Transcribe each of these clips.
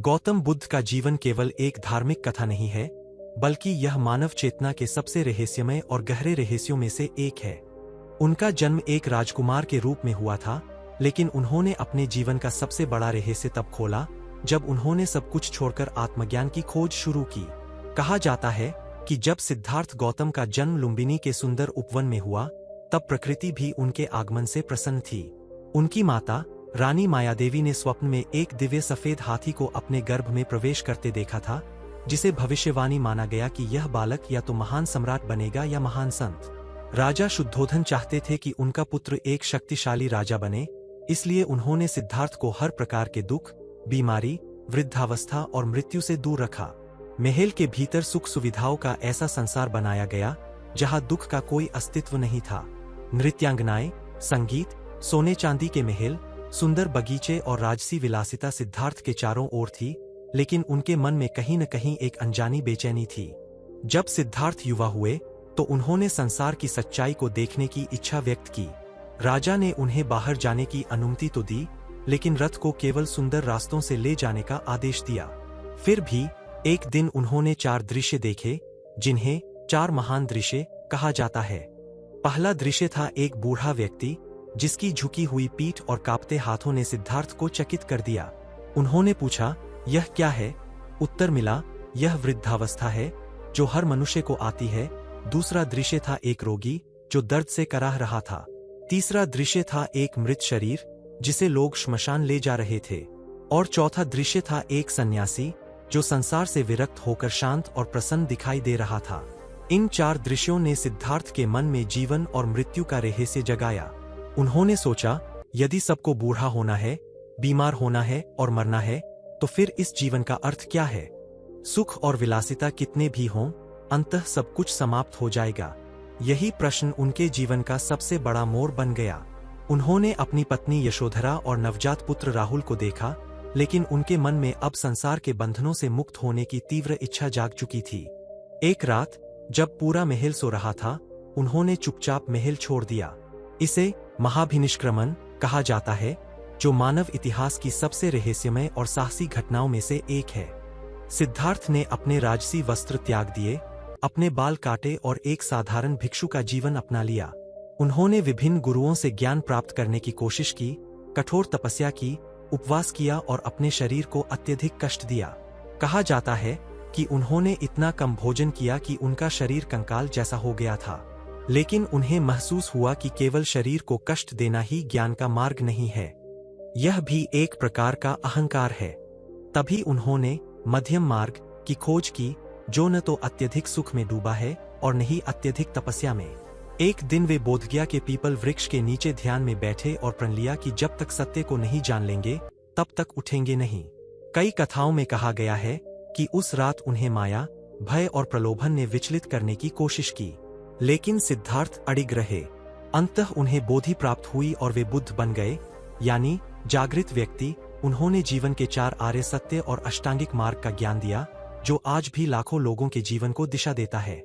गौतम बुद्ध का जीवन केवल एक धार्मिक कथा नहीं है, बल्कि यह मानव चेतना के सबसे रहस्यमय और गहरे रहस्यों में से एक है। उनका जन्म एक राजकुमार के रूप में हुआ था, लेकिन उन्होंने अपने जीवन का सबसे बड़ा रहस्य तब खोला जब उन्होंने सब कुछ छोड़कर आत्मज्ञान की खोज शुरू की। कहा जाता है कि जब सिद्धार्थ गौतम का जन्म लुम्बिनी के सुंदर उपवन में हुआ, तब प्रकृति भी उनके आगमन से प्रसन्न थी। उनकी माता रानी मायादेवी ने स्वप्न में एक दिव्य सफेद हाथी को अपने गर्भ में प्रवेश करते देखा था, जिसे भविष्यवाणी माना गया कि यह बालक या तो महान सम्राट बनेगा या महान संत। राजा शुद्धोधन चाहते थे कि उनका पुत्र एक शक्तिशाली राजा बने, इसलिए उन्होंने सिद्धार्थ को हर प्रकार के दुख, बीमारी, वृद्धावस्था और मृत्यु से दूर रखा। महल के भीतर सुख सुविधाओं का ऐसा संसार बनाया गया जहां दुख का कोई अस्तित्व नहीं था। नृत्यांगनाएं, संगीत, सोने चांदी के महल, सुंदर बगीचे और राजसी विलासिता सिद्धार्थ के चारों ओर थी, लेकिन उनके मन में कहीं न कहीं एक अनजानी बेचैनी थी। जब सिद्धार्थ युवा हुए तो उन्होंने संसार की सच्चाई को देखने की इच्छा व्यक्त की। राजा ने उन्हें बाहर जाने की अनुमति तो दी, लेकिन रथ को केवल सुंदर रास्तों से ले जाने का आदेश दिया। फिर भी एक दिन उन्होंने 4 दृश्य देखे, जिन्हें 4 महान दृश्य कहा जाता है। पहला दृश्य था एक बूढ़ा व्यक्ति जिसकी झुकी हुई पीठ और कांपते हाथों ने सिद्धार्थ को चकित कर दिया। उन्होंने पूछा, यह क्या है? उत्तर मिला, यह वृद्धावस्था है जो हर मनुष्य को आती है। दूसरा दृश्य था एक रोगी जो दर्द से कराह रहा था। तीसरा दृश्य था एक मृत शरीर जिसे लोग श्मशान ले जा रहे थे। और चौथा दृश्य था एक सन्यासी जो संसार से विरक्त होकर शांत और प्रसन्न दिखाई दे रहा था। इन 4 दृश्यों ने सिद्धार्थ के मन में जीवन और मृत्यु का रहस्य जगाया। उन्होंने सोचा, यदि सबको बूढ़ा होना है, बीमार होना है और मरना है, तो फिर इस जीवन का अर्थ क्या है? सुख और विलासिता कितने भी हों, अंततः सब कुछ समाप्त हो जाएगा। यही प्रश्न उनके जीवन का सबसे बड़ा मोड़ बन गया। उन्होंने अपनी पत्नी यशोधरा और नवजात पुत्र राहुल को देखा, लेकिन उनके मन में अब संसार के बंधनों से मुक्त होने की तीव्र इच्छा जाग चुकी थी। एक रात जब पूरा महल सो रहा था, उन्होंने चुपचाप महल छोड़ दिया। इसे महाभिनिष्क्रमण कहा जाता है, जो मानव इतिहास की सबसे रहस्यमय और साहसी घटनाओं में से एक है। सिद्धार्थ ने अपने राजसी वस्त्र त्याग दिए, अपने बाल काटे और एक साधारण भिक्षु का जीवन अपना लिया। उन्होंने विभिन्न गुरुओं से ज्ञान प्राप्त करने की कोशिश की, कठोर तपस्या की, उपवास किया और अपने शरीर को अत्यधिक कष्ट दिया। कहा जाता है कि उन्होंने इतना कम भोजन किया कि उनका शरीर कंकाल जैसा हो गया था। लेकिन उन्हें महसूस हुआ कि केवल शरीर को कष्ट देना ही ज्ञान का मार्ग नहीं है, यह भी एक प्रकार का अहंकार है। तभी उन्होंने मध्यम मार्ग की खोज की, जो न तो अत्यधिक सुख में डूबा है और न ही अत्यधिक तपस्या में। एक दिन वे बोधगया के पीपल वृक्ष के नीचे ध्यान में बैठे और प्रण लिया कि जब तक सत्य को नहीं जान लेंगे, तब तक उठेंगे नहीं। कई कथाओं में कहा गया है कि उस रात उन्हें माया, भय और प्रलोभन ने विचलित करने की कोशिश की, लेकिन सिद्धार्थ अडिग रहे। अंततः उन्हें बोधि प्राप्त हुई और वे बुद्ध बन गए, यानी जागृत व्यक्ति। उन्होंने जीवन के 4 आर्य सत्य और अष्टांगिक मार्ग का ज्ञान दिया, जो आज भी लाखों लोगों के जीवन को दिशा देता है।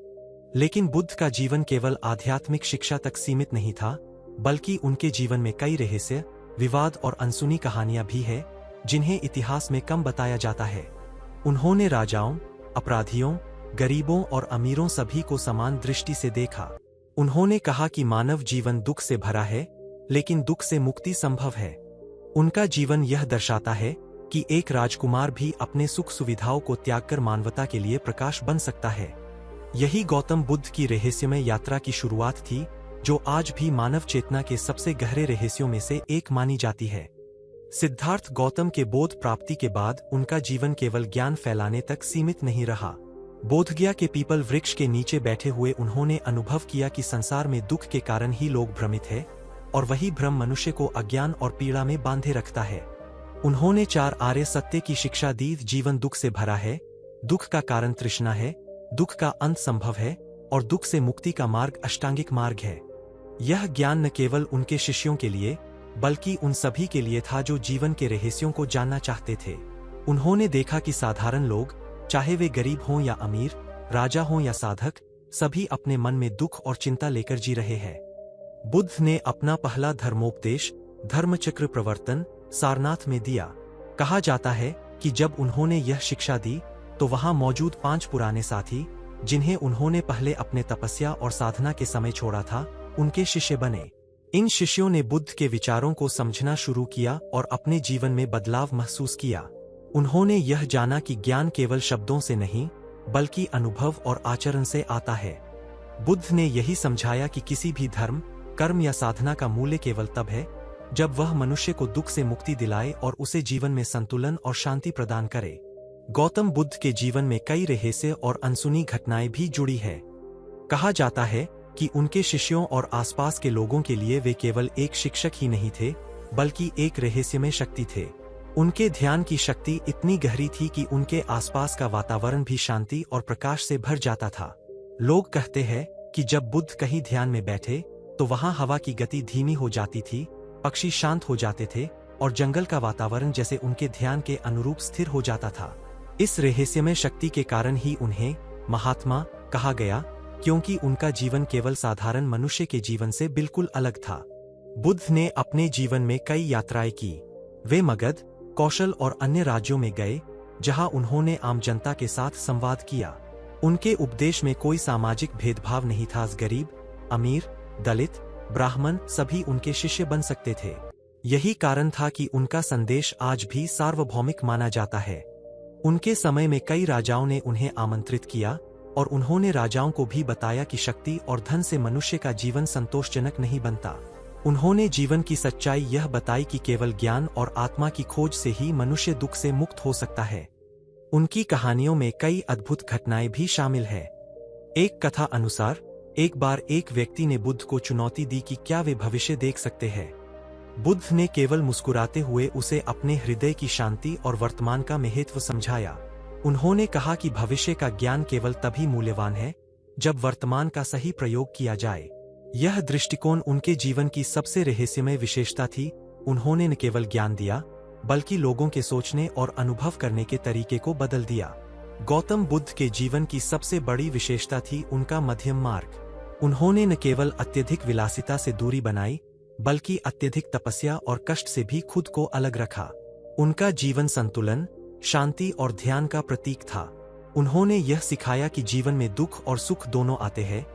लेकिन बुद्ध का जीवन केवल आध्यात्मिक शिक्षा तक सीमित नहीं था, बल्कि उनके जीवन में कई रहस्य, विवाद और अनसुनी कहानियां भी हैं, जिन्हें इतिहास में कम बताया जाता है। उन्होंने राजाओं, अपराधियों, गरीबों और अमीरों सभी को समान दृष्टि से देखा। उन्होंने कहा कि मानव जीवन दुख से भरा है, लेकिन दुख से मुक्ति संभव है। उनका जीवन यह दर्शाता है कि एक राजकुमार भी अपने सुख सुविधाओं को त्यागकर मानवता के लिए प्रकाश बन सकता है। यही गौतम बुद्ध की रहस्यमय यात्रा की शुरुआत थी, जो आज भी मानव चेतना के सबसे गहरे रहस्यों में से एक मानी जाती है। सिद्धार्थ गौतम के बोध प्राप्ति के बाद उनका जीवन केवल ज्ञान फैलाने तक सीमित नहीं रहा। बोधगया के पीपल वृक्ष के नीचे बैठे हुए उन्होंने अनुभव किया कि संसार में दुख के कारण ही लोग भ्रमित हैं, और वही भ्रम मनुष्य को अज्ञान और पीड़ा में बांधे रखता है। उन्होंने 4 आर्य सत्य की शिक्षा दी। जीवन दुख से भरा है, दुख का कारण तृष्णा है, दुख का अंत संभव है, और दुख से मुक्ति का मार्ग अष्टांगिक मार्ग है। यह ज्ञान न केवल उनके शिष्यों के लिए, बल्कि उन सभी के लिए था जो जीवन के रहस्यों को जानना चाहते थे। उन्होंने देखा कि साधारण लोग, चाहे वे गरीब हों या अमीर, राजा हों या साधक, सभी अपने मन में दुख और चिंता लेकर जी रहे हैं। बुद्ध ने अपना पहला धर्मोपदेश धर्मचक्र प्रवर्तन सारनाथ में दिया। कहा जाता है कि जब उन्होंने यह शिक्षा दी तो वहां मौजूद 5 पुराने साथी, जिन्हें उन्होंने पहले अपने तपस्या और साधना के समय छोड़ा था, उनके शिष्य बने। इन शिष्यों ने बुद्ध के विचारों को समझना शुरू किया और अपने जीवन में बदलाव महसूस किया। उन्होंने यह जाना कि ज्ञान केवल शब्दों से नहीं, बल्कि अनुभव और आचरण से आता है। बुद्ध ने यही समझाया कि किसी भी धर्म, कर्म या साधना का मूल्य केवल तब है जब वह मनुष्य को दुख से मुक्ति दिलाए और उसे जीवन में संतुलन और शांति प्रदान करे। गौतम बुद्ध के जीवन में कई रहस्य और अनसुनी घटनाएं भी जुड़ी है। कहा जाता है कि उनके शिष्यों और आसपास के लोगों के लिए वे केवल एक शिक्षक ही नहीं थे, बल्कि एक रहस्यमय शक्ति थे। उनके ध्यान की शक्ति इतनी गहरी थी कि उनके आसपास का वातावरण भी शांति और प्रकाश से भर जाता था। लोग कहते हैं कि जब बुद्ध कहीं ध्यान में बैठे तो वहां हवा की गति धीमी हो जाती थी, पक्षी शांत हो जाते थे और जंगल का वातावरण जैसे उनके ध्यान के अनुरूप स्थिर हो जाता था। इस रहस्यमय शक्ति के कारण ही उन्हें महात्मा कहा गया, क्योंकि उनका जीवन केवल साधारण मनुष्य के जीवन से बिल्कुल अलग था। बुद्ध ने अपने जीवन में कई यात्राएं की। वे मगध, कौशल और अन्य राज्यों में गए, जहां उन्होंने आम जनता के साथ संवाद किया। उनके उपदेश में कोई सामाजिक भेदभाव नहीं था। गरीब, अमीर, दलित, ब्राह्मण सभी उनके शिष्य बन सकते थे। यही कारण था कि उनका संदेश आज भी सार्वभौमिक माना जाता है। उनके समय में कई राजाओं ने उन्हें आमंत्रित किया और उन्होंने राजाओं को भी बताया कि शक्ति और धन से मनुष्य का जीवन संतोषजनक नहीं बनता। उन्होंने जीवन की सच्चाई यह बताई कि केवल ज्ञान और आत्मा की खोज से ही मनुष्य दुख से मुक्त हो सकता है। उनकी कहानियों में कई अद्भुत घटनाएं भी शामिल है। एक कथा अनुसार एक बार एक व्यक्ति ने बुद्ध को चुनौती दी कि क्या वे भविष्य देख सकते हैं। बुद्ध ने केवल मुस्कुराते हुए उसे अपने हृदय की शांति और वर्तमान का महत्व समझाया। उन्होंने कहा कि भविष्य का ज्ञान केवल तभी मूल्यवान है जब वर्तमान का सही प्रयोग किया जाए। यह दृष्टिकोण उनके जीवन की सबसे रहस्यमय विशेषता थी। उन्होंने न केवल ज्ञान दिया, बल्कि लोगों के सोचने और अनुभव करने के तरीके को बदल दिया। गौतम बुद्ध के जीवन की सबसे बड़ी विशेषता थी उनका मध्यम मार्ग। उन्होंने न केवल अत्यधिक विलासिता से दूरी बनाई, बल्कि अत्यधिक तपस्या और कष्ट से भी खुद को अलग रखा। उनका जीवन संतुलन, शांति और ध्यान का प्रतीक था। उन्होंने यह सिखाया कि जीवन में दुख और सुख दोनों आते हैं,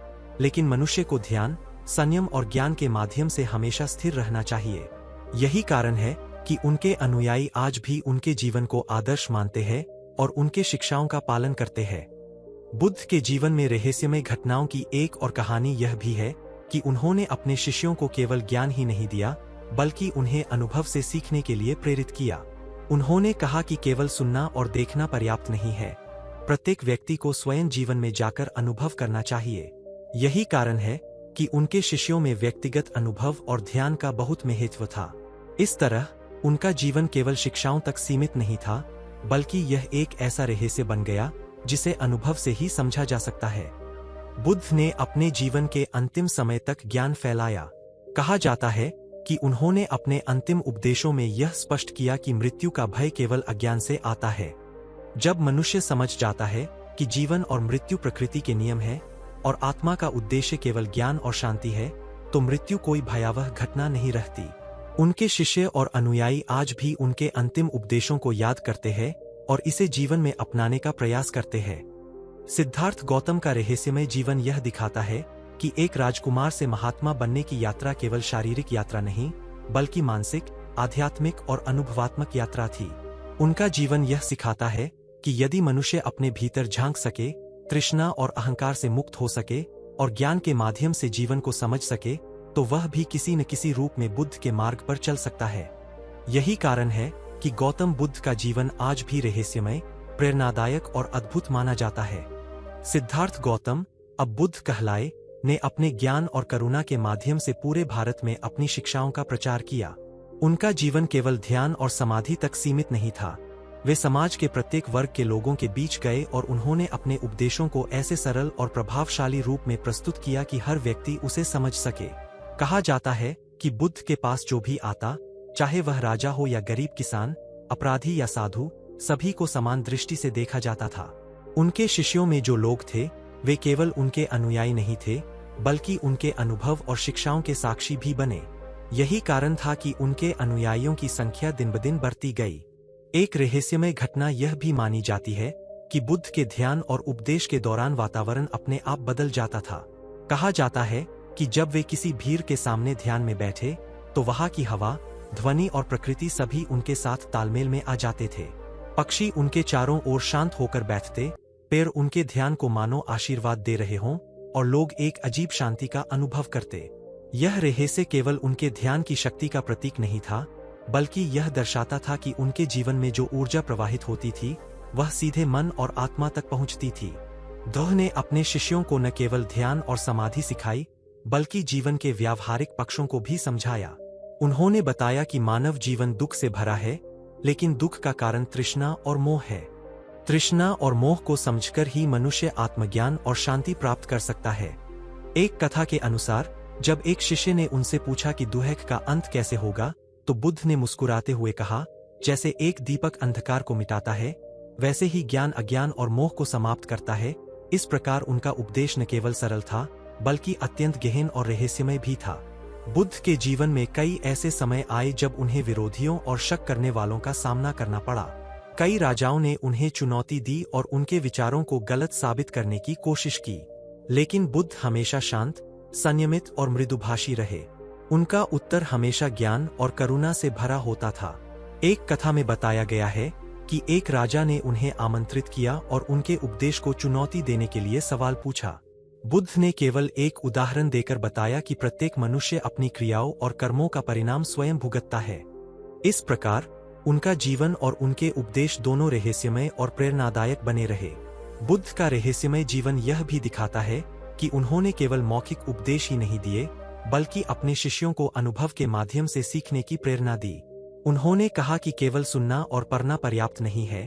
लेकिन मनुष्य को ध्यान, संयम और ज्ञान के माध्यम से हमेशा स्थिर रहना चाहिए। यही कारण है कि उनके अनुयायी आज भी उनके जीवन को आदर्श मानते हैं और उनके शिक्षाओं का पालन करते हैं। बुद्ध के जीवन में रहस्यमय घटनाओं की एक और कहानी यह भी है कि उन्होंने अपने शिष्यों को केवल ज्ञान ही नहीं दिया, बल्कि उन्हें अनुभव से सीखने के लिए प्रेरित किया। उन्होंने कहा कि केवल सुनना और देखना पर्याप्त नहीं है, प्रत्येक व्यक्ति को स्वयं जीवन में जाकर अनुभव करना चाहिए। यही कारण है कि उनके शिष्यों में व्यक्तिगत अनुभव और ध्यान का बहुत महत्व था। इस तरह उनका जीवन केवल शिक्षाओं तक सीमित नहीं था, बल्कि यह एक ऐसा रहस्य बन गया जिसे अनुभव से ही समझा जा सकता है। बुद्ध ने अपने जीवन के अंतिम समय तक ज्ञान फैलाया। कहा जाता है कि उन्होंने अपने अंतिम उपदेशों में यह स्पष्ट किया कि मृत्यु का भय केवल अज्ञान से आता है। जब मनुष्य समझ जाता है कि जीवन और मृत्यु प्रकृति के नियम है और आत्मा का उद्देश्य केवल ज्ञान और शांति है, तो मृत्यु कोई भयावह घटना नहीं रहती। उनके शिष्य और अनुयायी आज भी उनके अंतिम उपदेशों को याद करते हैं और इसे जीवन में अपनाने का प्रयास करते हैं। सिद्धार्थ गौतम का रहस्यमय जीवन यह दिखाता है कि एक राजकुमार से महात्मा बनने की यात्रा केवल शारीरिक यात्रा नहीं, बल्कि मानसिक, आध्यात्मिक और अनुभवात्मक यात्रा थी। उनका जीवन यह सिखाता है कि यदि मनुष्य अपने भीतर झांक सके, तृष्णा और अहंकार से मुक्त हो सके और ज्ञान के माध्यम से जीवन को समझ सके, तो वह भी किसी न किसी रूप में बुद्ध के मार्ग पर चल सकता है। यही कारण है कि गौतम बुद्ध का जीवन आज भी रहस्यमय, प्रेरणादायक और अद्भुत माना जाता है। सिद्धार्थ गौतम, अब बुद्ध कहलाए, ने अपने ज्ञान और करुणा के माध्यम से पूरे भारत में अपनी शिक्षाओं का प्रचार किया। उनका जीवन केवल ध्यान और समाधि तक सीमित नहीं था। वे समाज के प्रत्येक वर्ग के लोगों के बीच गए और उन्होंने अपने उपदेशों को ऐसे सरल और प्रभावशाली रूप में प्रस्तुत किया कि हर व्यक्ति उसे समझ सके। कहा जाता है कि बुद्ध के पास जो भी आता, चाहे वह राजा हो या गरीब किसान, अपराधी या साधु, सभी को समान दृष्टि से देखा जाता था। उनके शिष्यों में जो लोग थे, वे केवल उनके अनुयायी नहीं थे, बल्कि उनके अनुभव और शिक्षाओं के साक्षी भी बने। यही कारण था कि उनके अनुयायियों की संख्या दिन ब दिन बढ़ती गई। एक रहस्यमय घटना यह भी मानी जाती है कि बुद्ध के ध्यान और उपदेश के दौरान वातावरण अपने आप बदल जाता था। कहा जाता है कि जब वे किसी भीड़ के सामने ध्यान में बैठे तो वहां की हवा, ध्वनि और प्रकृति सभी उनके साथ तालमेल में आ जाते थे। पक्षी उनके चारों ओर शांत होकर बैठते, पेड़ उनके ध्यान को मानो आशीर्वाद दे रहे हों और लोग एक अजीब शांति का अनुभव करते। यह रहस्य केवल उनके ध्यान की शक्ति का प्रतीक नहीं था, बल्कि यह दर्शाता था कि उनके जीवन में जो ऊर्जा प्रवाहित होती थी वह सीधे मन और आत्मा तक पहुंचती थी। बुद्ध ने अपने शिष्यों को न केवल ध्यान और समाधि सिखाई, बल्कि जीवन के व्यावहारिक पक्षों को भी समझाया। उन्होंने बताया कि मानव जीवन दुख से भरा है, लेकिन दुख का कारण तृष्णा और मोह है। तृष्णा और मोह को समझकर ही मनुष्य आत्मज्ञान और शांति प्राप्त कर सकता है। एक कथा के अनुसार जब एक शिष्य ने उनसे पूछा कि दुख का अंत कैसे होगा, तो बुद्ध ने मुस्कुराते हुए कहा, जैसे एक दीपक अंधकार को मिटाता है, वैसे ही ज्ञान अज्ञान और मोह को समाप्त करता है। इस प्रकार उनका उपदेश न केवल सरल था, बल्कि अत्यंत गहन और रहस्यमय भी था। बुद्ध के जीवन में कई ऐसे समय आए जब उन्हें विरोधियों और शक करने वालों का सामना करना पड़ा। कई राजाओं ने उन्हें चुनौती दी और उनके विचारों को गलत साबित करने की कोशिश की, लेकिन बुद्ध हमेशा शांत, संयमित और मृदुभाषी रहे। उनका उत्तर हमेशा ज्ञान और करुणा से भरा होता था। एक कथा में बताया गया है कि एक राजा ने उन्हें आमंत्रित किया और उनके उपदेश को चुनौती देने के लिए सवाल पूछा। बुद्ध ने केवल एक उदाहरण देकर बताया कि प्रत्येक मनुष्य अपनी क्रियाओं और कर्मों का परिणाम स्वयं भुगतता है। इस प्रकार उनका जीवन और उनके उपदेश दोनों रहस्यमय और प्रेरणादायक बने रहे। बुद्ध का रहस्यमय जीवन यह भी दिखाता है कि उन्होंने केवल मौखिक उपदेश ही नहीं दिए, बल्कि अपने शिष्यों को अनुभव के माध्यम से सीखने की प्रेरणा दी। उन्होंने कहा कि केवल सुनना और पढ़ना पर्याप्त नहीं है,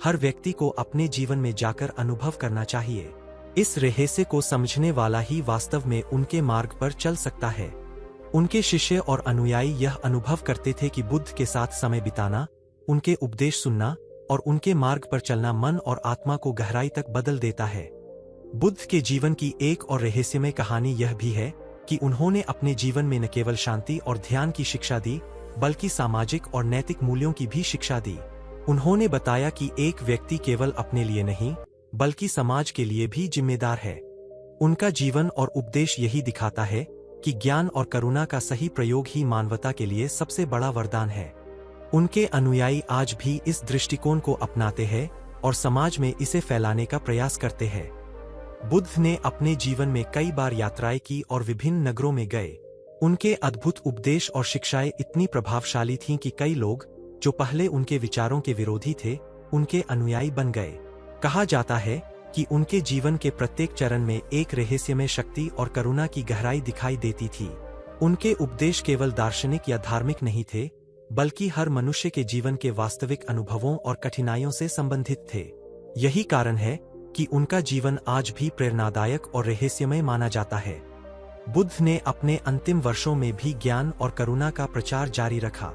हर व्यक्ति को अपने जीवन में जाकर अनुभव करना चाहिए। इस रहस्य को समझने वाला ही वास्तव में उनके मार्ग पर चल सकता है। उनके शिष्य और अनुयायी यह अनुभव करते थे कि बुद्ध के साथ समय बिताना, उनके उपदेश सुनना और उनके मार्ग पर चलना मन और आत्मा को गहराई तक बदल देता है। बुद्ध के जीवन की एक और रहस्यमय कहानी यह भी है कि उन्होंने अपने जीवन में न केवल शांति और ध्यान की शिक्षा दी, बल्कि सामाजिक और नैतिक मूल्यों की भी शिक्षा दी। उन्होंने बताया कि एक व्यक्ति केवल अपने लिए नहीं, बल्कि समाज के लिए भी जिम्मेदार है। उनका जीवन और उपदेश यही दिखाता है कि ज्ञान और करुणा का सही प्रयोग ही मानवता के लिए सबसे बड़ा वरदान है। उनके अनुयायी आज भी इस दृष्टिकोण को अपनाते हैं और समाज में इसे फैलाने का प्रयास करते हैं। बुद्ध ने अपने जीवन में कई बार यात्राएं की और विभिन्न नगरों में गए। उनके अद्भुत उपदेश और शिक्षाएं इतनी प्रभावशाली थीं कि कई लोग, जो पहले उनके विचारों के विरोधी थे, उनके अनुयायी बन गए। कहा जाता है कि उनके जीवन के प्रत्येक चरण में एक रहस्यमय शक्ति और करुणा की गहराई दिखाई देती थी। उनके उपदेश केवल दार्शनिक या धार्मिक नहीं थे, बल्कि हर मनुष्य के जीवन के वास्तविक अनुभवों और कठिनाइयों से संबंधित थे। यही कारण है कि उनका जीवन आज भी प्रेरणादायक और रहस्यमय माना जाता है। बुद्ध ने अपने अंतिम वर्षों में भी ज्ञान और करुणा का प्रचार जारी रखा।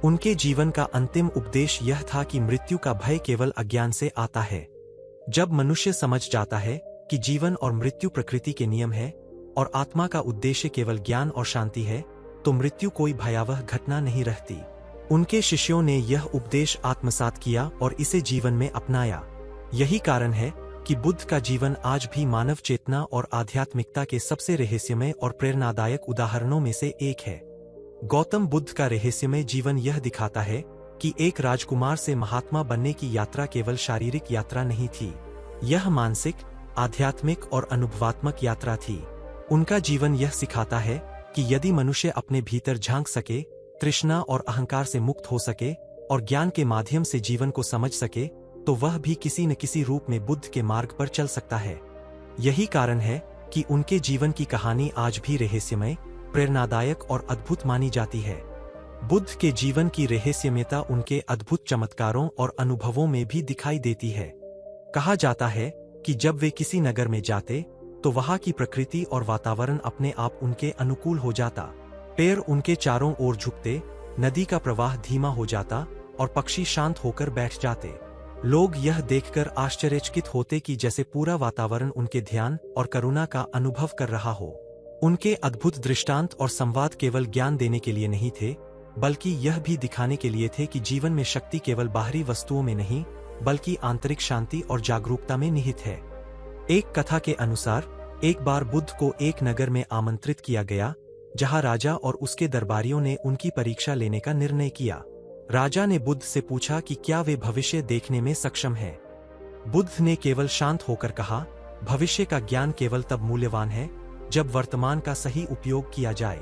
उनके जीवन का अंतिम उपदेश यह था कि मृत्यु का भय केवल अज्ञान से आता है। जब मनुष्य समझ जाता है कि जीवन और मृत्यु प्रकृति के नियम है और आत्मा का उद्देश्य केवल ज्ञान और शांति है, तो मृत्यु कोई भयावह घटना नहीं रहती। उनके शिष्यों ने यह उपदेश आत्मसात किया और इसे जीवन में अपनाया। यही कारण है कि बुद्ध का जीवन आज भी मानव चेतना और आध्यात्मिकता के सबसे रहस्यमय और प्रेरणादायक उदाहरणों में से एक है। गौतम बुद्ध का रहस्यमय जीवन यह दिखाता है कि एक राजकुमार से महात्मा बनने की यात्रा केवल शारीरिक यात्रा नहीं थी, यह मानसिक, आध्यात्मिक और अनुभवात्मक यात्रा थी। उनका जीवन यह सिखाता है कि यदि मनुष्य अपने भीतर झांक सके, तृष्णा और अहंकार से मुक्त हो सके और ज्ञान के माध्यम से जीवन को समझ सके, तो वह भी किसी न किसी रूप में बुद्ध के मार्ग पर चल सकता है। यही कारण है कि उनके जीवन की कहानी आज भी रहस्यमय, प्रेरणादायक और अद्भुत मानी जाती है। बुद्ध के जीवन की रहस्यमयता उनके अद्भुत चमत्कारों और अनुभवों में भी दिखाई देती है। कहा जाता है कि जब वे किसी नगर में जाते, तो वहां की प्रकृति और वातावरण अपने आप उनके अनुकूल हो जाता। पेड़ उनके चारों ओर झुकते, नदी का प्रवाह धीमा हो जाता और पक्षी शांत होकर बैठ जाते। लोग यह देखकर आश्चर्यचकित होते कि जैसे पूरा वातावरण उनके ध्यान और करुणा का अनुभव कर रहा हो। उनके अद्भुत दृष्टांत और संवाद केवल ज्ञान देने के लिए नहीं थे, बल्कि यह भी दिखाने के लिए थे कि जीवन में शक्ति केवल बाहरी वस्तुओं में नहीं, बल्कि आंतरिक शांति और जागरूकता में निहित है। एक कथा के अनुसार एक बार बुद्ध को एक नगर में आमंत्रित किया गया, जहां राजा और उसके दरबारियों ने उनकी परीक्षा लेने का निर्णय किया। राजा ने बुद्ध से पूछा कि क्या वे भविष्य देखने में सक्षम हैं। बुद्ध ने केवल शांत होकर कहा, भविष्य का ज्ञान केवल तब मूल्यवान है जब वर्तमान का सही उपयोग किया जाए।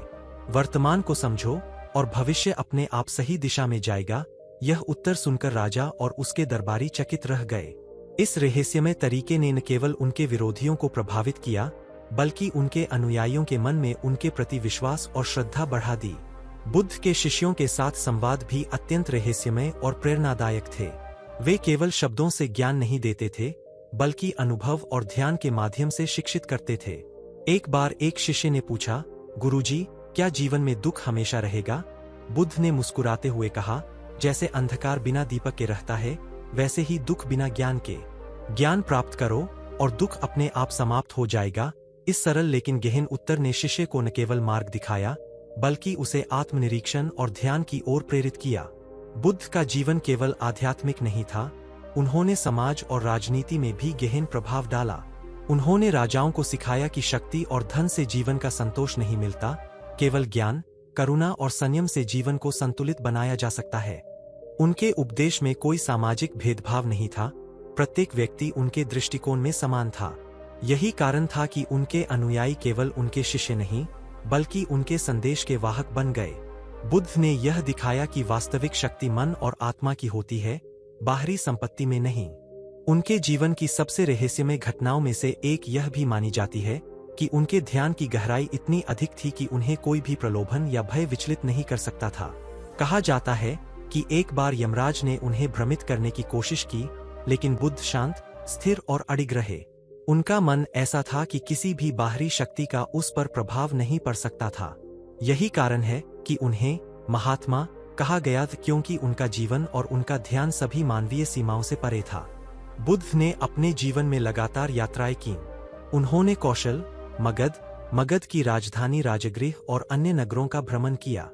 वर्तमान को समझो और भविष्य अपने आप सही दिशा में जाएगा। यह उत्तर सुनकर राजा और उसके दरबारी चकित रह गए। इस रहस्यमय तरीके ने न केवल उनके विरोधियों को प्रभावित किया, बल्कि उनके अनुयायियों के मन में उनके प्रति विश्वास और श्रद्धा बढ़ा दी। बुद्ध के शिष्यों के साथ संवाद भी अत्यंत रहस्यमय और प्रेरणादायक थे। वे केवल शब्दों से ज्ञान नहीं देते थे, बल्कि अनुभव और ध्यान के माध्यम से शिक्षित करते थे। एक बार एक शिष्य ने पूछा, गुरुजी, क्या जीवन में दुख हमेशा रहेगा? बुद्ध ने मुस्कुराते हुए कहा, जैसे अंधकार बिना दीपक के रहता है, वैसे ही दुख बिना ज्ञान के। ज्ञान प्राप्त करो और दुख अपने आप समाप्त हो जाएगा। इस सरल लेकिन गहन उत्तर ने शिष्य को न केवल मार्ग दिखाया, बल्कि उसे आत्मनिरीक्षण और ध्यान की ओर प्रेरित किया। बुद्ध का जीवन केवल आध्यात्मिक नहीं था, उन्होंने समाज और राजनीति में भी गहन प्रभाव डाला। उन्होंने राजाओं को सिखाया कि शक्ति और धन से जीवन का संतोष नहीं मिलता, केवल ज्ञान, करुणा और संयम से जीवन को संतुलित बनाया जा सकता है। उनके उपदेश में कोई सामाजिक भेदभाव नहीं था, प्रत्येक व्यक्ति उनके दृष्टिकोण में समान था। यही कारण था कि उनके अनुयायी केवल उनके शिष्य नहीं, बल्कि उनके संदेश के वाहक बन गए। बुद्ध ने यह दिखाया कि वास्तविक शक्ति मन और आत्मा की होती है, बाहरी संपत्ति में नहीं। उनके जीवन की सबसे रहस्यमय घटनाओं में से एक यह भी मानी जाती है कि उनके ध्यान की गहराई इतनी अधिक थी कि उन्हें कोई भी प्रलोभन या भय विचलित नहीं कर सकता था। कहा जाता है कि एक बार यमराज ने उन्हें भ्रमित करने की कोशिश की, लेकिन बुद्ध शांत, स्थिर और अडिग रहे। उनका मन ऐसा था कि किसी भी बाहरी शक्ति का उस पर प्रभाव नहीं पड़ सकता था। यही कारण है कि उन्हें महात्मा कहा गया था, क्योंकि उनका जीवन और उनका ध्यान सभी मानवीय सीमाओं से परे था। बुद्ध ने अपने जीवन में लगातार यात्राएं की। उन्होंने कौशल, मगध की राजधानी राजगृह और अन्य नगरों का भ्रमण किया।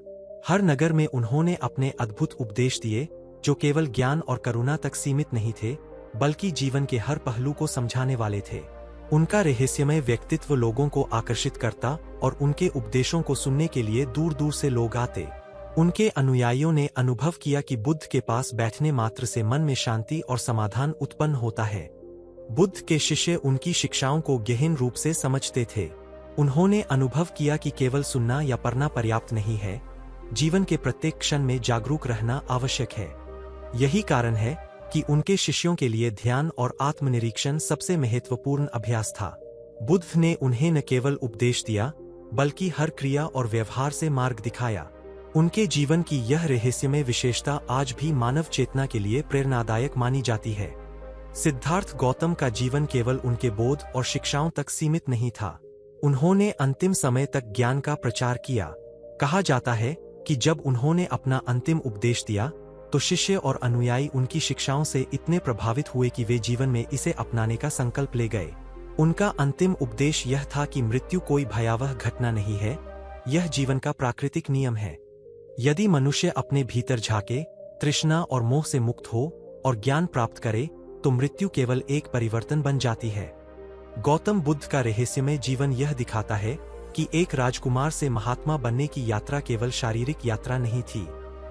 हर नगर में उन्होंने अपने अद्भुत उपदेश दिए, जो केवल ज्ञान और करुणा तक सीमित नहीं थे, बल्कि जीवन के हर पहलू को समझाने वाले थे। उनका रहस्यमय व्यक्तित्व लोगों को आकर्षित करता और उनके उपदेशों को सुनने के लिए दूर दूर से लोग आते। उनके अनुयायियों ने अनुभव किया कि बुद्ध के पास बैठने मात्र से मन में शांति और समाधान उत्पन्न होता है। बुद्ध के शिष्य उनकी शिक्षाओं को गहन रूप से समझते थे। उन्होंने अनुभव किया कि केवल सुनना या पढ़ना पर्याप्त नहीं है, जीवन के प्रत्येक क्षण में जागरूक रहना आवश्यक है। यही कारण है कि उनके शिष्यों के लिए ध्यान और आत्मनिरीक्षण सबसे महत्वपूर्ण अभ्यास था। बुद्ध ने उन्हें न केवल उपदेश दिया, बल्कि हर क्रिया और व्यवहार से मार्ग दिखाया। उनके जीवन की यह रहस्यमय विशेषता आज भी मानव चेतना के लिए प्रेरणादायक मानी जाती है। सिद्धार्थ गौतम का जीवन केवल उनके बोध और शिक्षाओं तक सीमित नहीं था, उन्होंने अंतिम समय तक ज्ञान का प्रचार किया। कहा जाता है कि जब उन्होंने अपना अंतिम उपदेश दिया, तो शिष्य और अनुयायी उनकी शिक्षाओं से इतने प्रभावित हुए कि वे जीवन में इसे अपनाने का संकल्प ले गए। उनका अंतिम उपदेश यह था कि मृत्यु कोई भयावह घटना नहीं है, यह जीवन का प्राकृतिक नियम है। यदि मनुष्य अपने भीतर झांके, तृष्णा और मोह से मुक्त हो और ज्ञान प्राप्त करे, तो मृत्यु केवल एक परिवर्तन बन जाती है। गौतम बुद्ध का रहस्यमय जीवन यह दिखाता है कि एक राजकुमार से महात्मा बनने की यात्रा केवल शारीरिक यात्रा नहीं थी,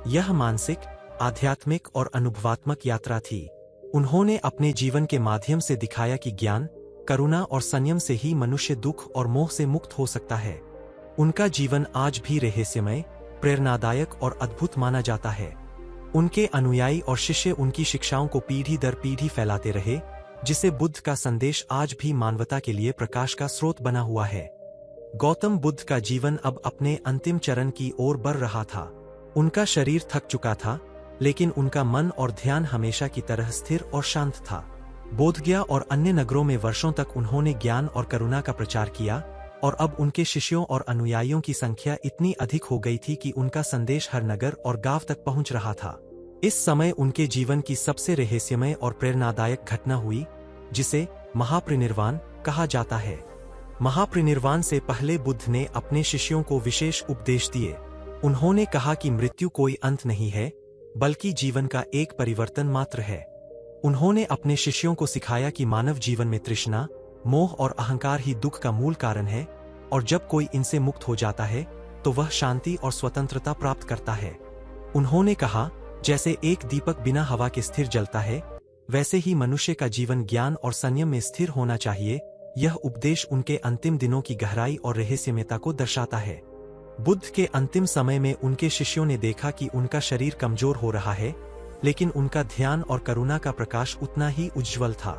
यह मानसिक, आध्यात्मिक और अनुभवात्मक यात्रा थी। उन्होंने अपने जीवन के माध्यम से दिखाया कि ज्ञान, करुणा और संयम से ही मनुष्य दुख और मोह से मुक्त हो सकता है। उनका जीवन आज भी रहस्यमय, प्रेरणादायक और अद्भुत माना जाता है। उनके अनुयायी और शिष्य उनकी शिक्षाओं को पीढ़ी दर पीढ़ी फैलाते रहे, जिसे बुद्ध का संदेश आज भी मानवता के लिए प्रकाश का स्रोत बना हुआ है। गौतम बुद्ध का जीवन अब अपने अंतिम चरण की ओर बढ़ रहा था। उनका शरीर थक चुका था, लेकिन उनका मन और ध्यान हमेशा की तरह स्थिर और शांत था। बोधगया और अन्य नगरों में वर्षों तक उन्होंने ज्ञान और करुणा का प्रचार किया, और अब उनके शिष्यों और अनुयायियों की संख्या इतनी अधिक हो गई थी कि उनका संदेश हर नगर और गांव तक पहुंच रहा था। इस समय उनके जीवन की सबसे रहस्यमय और प्रेरणादायक घटना हुई, जिसे महापरिनिर्वाण कहा जाता है। महापरिनिर्वाण से पहले बुद्ध ने अपने शिष्यों को विशेष उपदेश दिए। उन्होंने कहा कि मृत्यु कोई अंत नहीं है, बल्कि जीवन का एक परिवर्तन मात्र है। उन्होंने अपने शिष्यों को सिखाया कि मानव जीवन में तृष्णा, मोह और अहंकार ही दुख का मूल कारण है, और जब कोई इनसे मुक्त हो जाता है तो वह शांति और स्वतंत्रता प्राप्त करता है। उन्होंने कहा, जैसे एक दीपक बिना हवा के स्थिर जलता है, वैसे ही मनुष्य का जीवन ज्ञान और संयम में स्थिर होना चाहिए। यह उपदेश उनके अंतिम दिनों की गहराई और रहस्यमयता को दर्शाता है। बुद्ध के अंतिम समय में उनके शिष्यों ने देखा कि उनका शरीर कमजोर हो रहा है, लेकिन उनका ध्यान और करुणा का प्रकाश उतना ही उज्ज्वल था।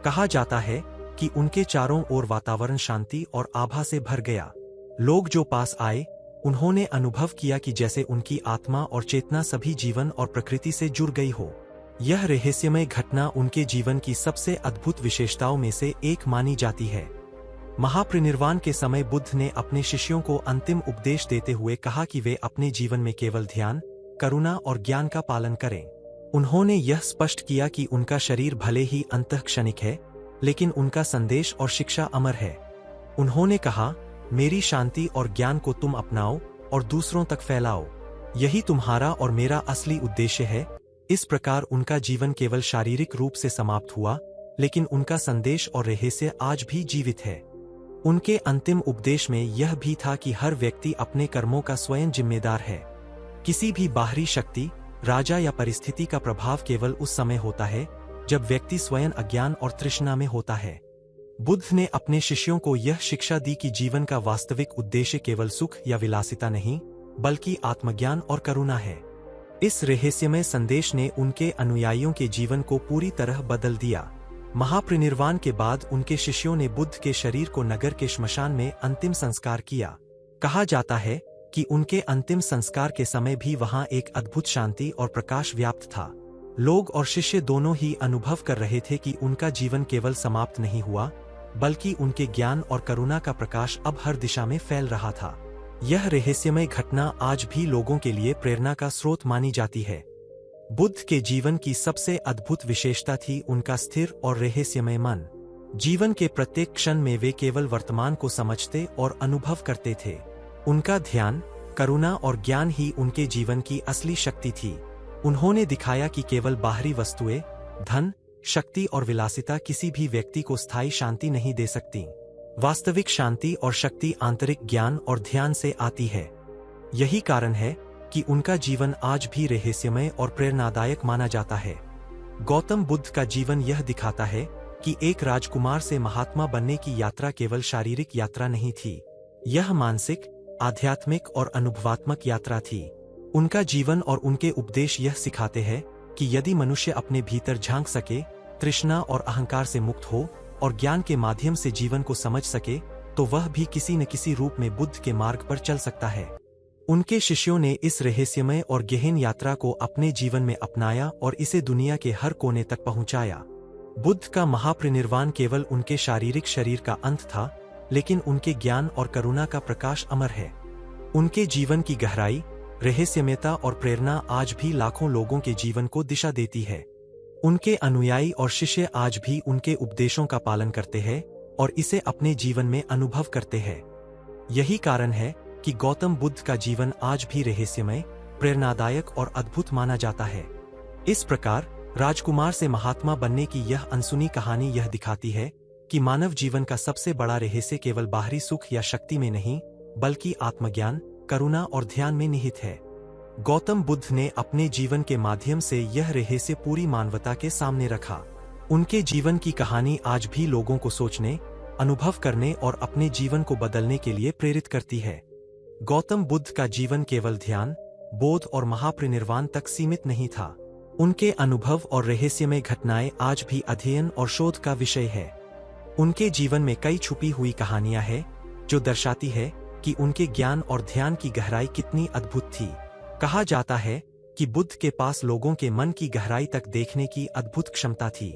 कहा जाता है कि उनके चारों ओर वातावरण शांति और आभा से भर गया। लोग जो पास आए, उन्होंने अनुभव किया कि जैसे उनकी आत्मा और चेतना सभी जीवन और प्रकृति से जुड़ गई हो। यह रहस्यमय घटना उनके जीवन की सबसे अद्भुत विशेषताओं में से एक मानी जाती है। महापरिनिर्वाण के समय बुद्ध ने अपने शिष्यों को अंतिम उपदेश देते हुए कहा कि वे अपने जीवन में केवल ध्यान, करुणा और ज्ञान का पालन करें। उन्होंने यह स्पष्ट किया कि उनका शरीर भले ही अंतःक्षणिक है, लेकिन उनका संदेश और शिक्षा अमर है। उन्होंने कहा, मेरी शांति और ज्ञान को तुम अपनाओ और दूसरों तक फैलाओ। यही तुम्हारा और मेरा असली उद्देश्य है। इस प्रकार उनका जीवन केवल शारीरिक रूप से समाप्त हुआ, लेकिन उनका संदेश और रहस्य आज भी जीवित है। उनके अंतिम उपदेश में यह भी था कि हर व्यक्ति अपने कर्मों का स्वयं जिम्मेदार है। किसी भी बाहरी शक्ति, राजा या परिस्थिति का प्रभाव केवल उस समय होता है जब व्यक्ति स्वयं अज्ञान और तृष्णा में होता है। बुद्ध ने अपने शिष्यों को यह शिक्षा दी कि जीवन का वास्तविक उद्देश्य केवल सुख या विलासिता नहीं, बल्कि आत्मज्ञान और करुणा है। इस रहस्यमय संदेश ने उनके अनुयायियों के जीवन को पूरी तरह बदल दिया। महापरिनिर्वाण के बाद उनके शिष्यों ने बुद्ध के शरीर को नगर के श्मशान में अंतिम संस्कार किया। कहा जाता है कि उनके अंतिम संस्कार के समय भी वहां एक अद्भुत शांति और प्रकाश व्याप्त था। लोग और शिष्य दोनों ही अनुभव कर रहे थे कि उनका जीवन केवल समाप्त नहीं हुआ, बल्कि उनके ज्ञान और करुणा का प्रकाश अब हर दिशा में फैल रहा था। यह रहस्यमय घटना आज भी लोगों के लिए प्रेरणा का स्रोत मानी जाती है। बुद्ध के जीवन की सबसे अद्भुत विशेषता थी उनका स्थिर और रहस्यमय मन। जीवन के प्रत्येक क्षण में वे केवल वर्तमान को समझते और अनुभव करते थे। उनका ध्यान, करुणा और ज्ञान ही उनके जीवन की असली शक्ति थी। उन्होंने दिखाया कि केवल बाहरी वस्तुएं, धन, शक्ति और विलासिता किसी भी व्यक्ति को स्थायी शांति नहीं दे सकती। वास्तविक शांति और शक्ति आंतरिक ज्ञान और ध्यान से आती है। यही कारण है कि उनका जीवन आज भी रहस्यमय और प्रेरणादायक माना जाता है। गौतम बुद्ध का जीवन यह दिखाता है कि एक राजकुमार से महात्मा बनने की यात्रा केवल शारीरिक यात्रा नहीं थी। यह मानसिक, आध्यात्मिक और अनुभवात्मक यात्रा थी। उनका जीवन और उनके उपदेश यह सिखाते हैं कि यदि मनुष्य अपने भीतर झांक सके, तृष्णा और अहंकार से मुक्त हो और ज्ञान के माध्यम से जीवन को समझ सके, तो वह भी किसी न किसी रूप में बुद्ध के मार्ग पर चल सकता है। उनके शिष्यों ने इस रहस्यमय और गहन यात्रा को अपने जीवन में अपनाया और इसे दुनिया के हर कोने तक पहुंचाया। बुद्ध का महापरिनिर्वाण केवल उनके शारीरिक शरीर का अंत था, लेकिन उनके ज्ञान और करुणा का प्रकाश अमर है। उनके जीवन की गहराई, रहस्यमयता और प्रेरणा आज भी लाखों लोगों के जीवन को दिशा देती है। उनके अनुयायी और शिष्य आज भी उनके उपदेशों का पालन करते हैं और इसे अपने जीवन में अनुभव करते हैं। यही कारण है कि गौतम बुद्ध का जीवन आज भी रहस्यमय, प्रेरणादायक और अद्भुत माना जाता है। इस प्रकार राजकुमार से महात्मा बनने की यह अनसुनी कहानी यह दिखाती है कि मानव जीवन का सबसे बड़ा रहस्य केवल बाहरी सुख या शक्ति में नहीं, बल्कि आत्मज्ञान, करुणा और ध्यान में निहित है। गौतम बुद्ध ने अपने जीवन के माध्यम से यह रहस्य पूरी मानवता के सामने रखा। उनके जीवन की कहानी आज भी लोगों को सोचने, अनुभव करने और अपने जीवन को बदलने के लिए प्रेरित करती है। गौतम बुद्ध का जीवन केवल ध्यान, बोध और महापरिनिर्वाण तक सीमित नहीं था। उनके अनुभव और रहस्यमय घटनाएं आज भी अध्ययन और शोध का विषय है। उनके जीवन में कई छुपी हुई कहानियां हैं जो दर्शाती है कि उनके ज्ञान और ध्यान की गहराई कितनी अद्भुत थी। कहा जाता है कि बुद्ध के पास लोगों के मन की गहराई तक देखने की अद्भुत क्षमता थी।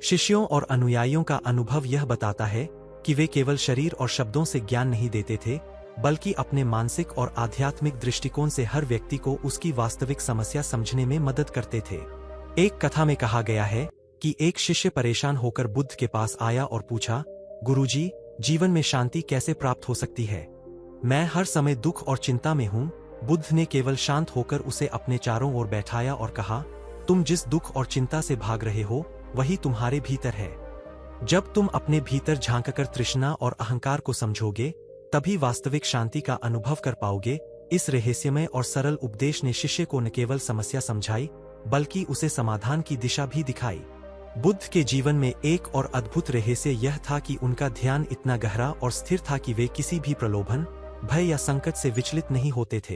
शिष्यों और अनुयायियों का अनुभव यह बताता है कि वे केवल शरीर और शब्दों से ज्ञान नहीं देते थे, बल्कि अपने मानसिक और आध्यात्मिक दृष्टिकोण से हर व्यक्ति को उसकी वास्तविक समस्या समझने में मदद करते थे। एक कथा में कहा गया है कि एक शिष्य परेशान होकर बुद्ध के पास आया और पूछा, गुरुजी, जीवन में शांति कैसे प्राप्त हो सकती है? मैं हर समय दुख और चिंता में हूँ, बुद्ध ने केवल शांत होकर उसे अपने चारों ओर बैठाया और कहा, तुम जिस दुख और चिंता से भाग रहे हो वही तुम्हारे भीतर है। जब तुम अपने भीतर झांककर तृष्णा और अहंकार को समझोगे तभी वास्तविक शांति का अनुभव कर पाओगे। इस रहस्यमय और सरल उपदेश ने शिष्य को न केवल समस्या समझाई बल्कि उसे समाधान की दिशा भी दिखाई। बुद्ध के जीवन में एक और अद्भुत रहस्य यह था कि उनका ध्यान इतना गहरा और स्थिर था कि वे किसी भी प्रलोभन, भय या संकट से विचलित नहीं होते थे।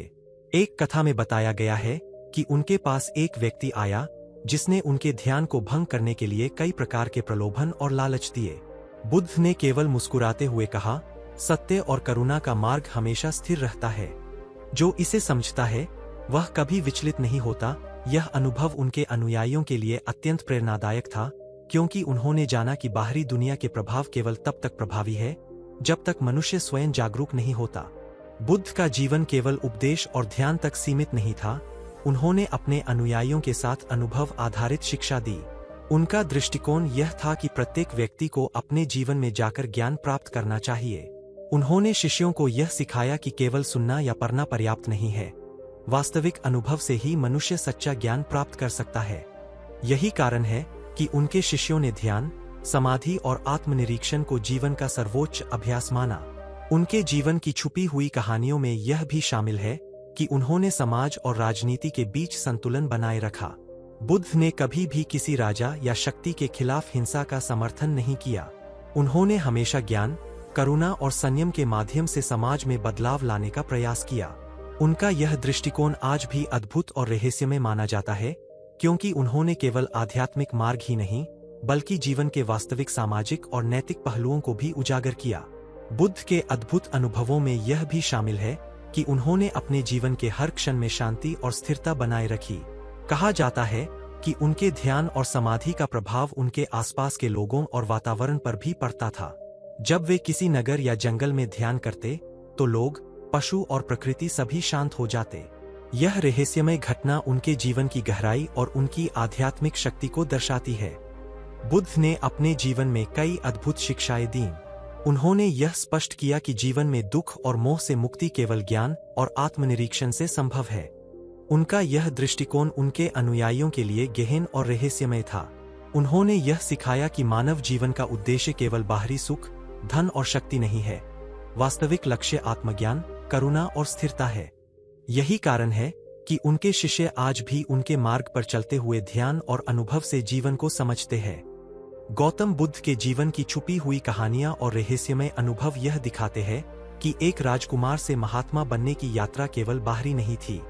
एक कथा में बताया गया है कि उनके पास एक व्यक्ति आया जिसने उनके ध्यान को भंग करने के लिए कई प्रकार के प्रलोभन और लालच दिए। बुद्ध ने केवल मुस्कुराते हुए कहा, सत्य और करुणा का मार्ग हमेशा स्थिर रहता है। जो इसे समझता है वह कभी विचलित नहीं होता। यह अनुभव उनके अनुयायियों के लिए अत्यंत प्रेरणादायक था, क्योंकि उन्होंने जाना कि बाहरी दुनिया के प्रभाव केवल तब तक प्रभावी है जब तक मनुष्य स्वयं जागरूक नहीं होता। बुद्ध का जीवन केवल उपदेश और ध्यान तक सीमित नहीं था, उन्होंने अपने अनुयायियों के साथ अनुभव आधारित शिक्षा दी। उनका दृष्टिकोण यह था कि प्रत्येक व्यक्ति को अपने जीवन में जाकर ज्ञान प्राप्त करना चाहिए। उन्होंने शिष्यों को यह सिखाया कि केवल सुनना या पढ़ना पर्याप्त नहीं है, वास्तविक अनुभव से ही मनुष्य सच्चा ज्ञान प्राप्त कर सकता है। यही कारण है कि उनके शिष्यों ने ध्यान, समाधि और आत्मनिरीक्षण को जीवन का सर्वोच्च अभ्यास माना। उनके जीवन की छुपी हुई कहानियों में यह भी शामिल है कि उन्होंने समाज और राजनीति के बीच संतुलन बनाए रखा। बुद्ध ने कभी भी किसी राजा या शक्ति के खिलाफ हिंसा का समर्थन नहीं किया। उन्होंने हमेशा ज्ञान, करुणा और संयम के माध्यम से समाज में बदलाव लाने का प्रयास किया। उनका यह दृष्टिकोण आज भी अद्भुत और रहस्यमय माना जाता है, क्योंकि उन्होंने केवल आध्यात्मिक मार्ग ही नहीं बल्कि जीवन के वास्तविक सामाजिक और नैतिक पहलुओं को भी उजागर किया। बुद्ध के अद्भुत अनुभवों में यह भी शामिल है कि उन्होंने अपने जीवन के हर क्षण में शांति और स्थिरता बनाए रखी। कहा जाता है कि उनके ध्यान और समाधि का प्रभाव उनके आसपास के लोगों और वातावरण पर भी पड़ता था। जब वे किसी नगर या जंगल में ध्यान करते तो लोग, पशु और प्रकृति सभी शांत हो जाते। यह रहस्यमय घटना उनके जीवन की गहराई और उनकी आध्यात्मिक शक्ति को दर्शाती है। बुद्ध ने अपने जीवन में कई अद्भुत शिक्षाएं दीं। उन्होंने यह स्पष्ट किया कि जीवन में दुख और मोह से मुक्ति केवल ज्ञान और आत्मनिरीक्षण से संभव है। उनका यह दृष्टिकोण उनके अनुयायियों के लिए गहन और रहस्यमय था। उन्होंने यह सिखाया कि मानव जीवन का उद्देश्य केवल बाहरी सुख, धन और शक्ति नहीं है। वास्तविक लक्ष्य आत्मज्ञान, करुणा और स्थिरता है। यही कारण है कि उनके शिष्य आज भी उनके मार्ग पर चलते हुए ध्यान और अनुभव से जीवन को समझते हैं। गौतम बुद्ध के जीवन की छुपी हुई कहानियां और रहस्यमय अनुभव यह दिखाते हैं कि एक राजकुमार से महात्मा बनने की यात्रा केवल बाहरी नहीं थी,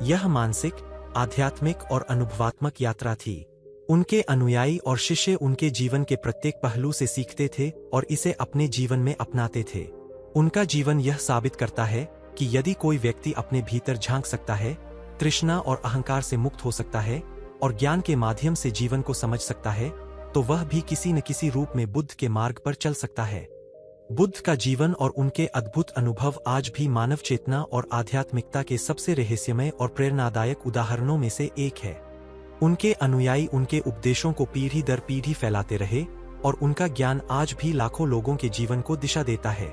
यह मानसिक, आध्यात्मिक और अनुभवात्मक यात्रा थी। उनके अनुयायी और शिष्य उनके जीवन के प्रत्येक पहलू से सीखते थे और इसे अपने जीवन में अपनाते थे। उनका जीवन यह साबित करता है कि यदि कोई व्यक्ति अपने भीतर झांक सकता है, तृष्णा और अहंकार से मुक्त हो सकता है और ज्ञान के माध्यम से जीवन को समझ सकता है, तो वह भी किसी न किसी रूप में बुद्ध के मार्ग पर चल सकता है। बुद्ध का जीवन और उनके अद्भुत अनुभव आज भी मानव चेतना और आध्यात्मिकता के सबसे रहस्यमय और प्रेरणादायक उदाहरणों में से एक है। उनके अनुयायी उनके उपदेशों को पीढ़ी दर पीढ़ी फैलाते रहे और उनका ज्ञान आज भी लाखों लोगों के जीवन को दिशा देता है।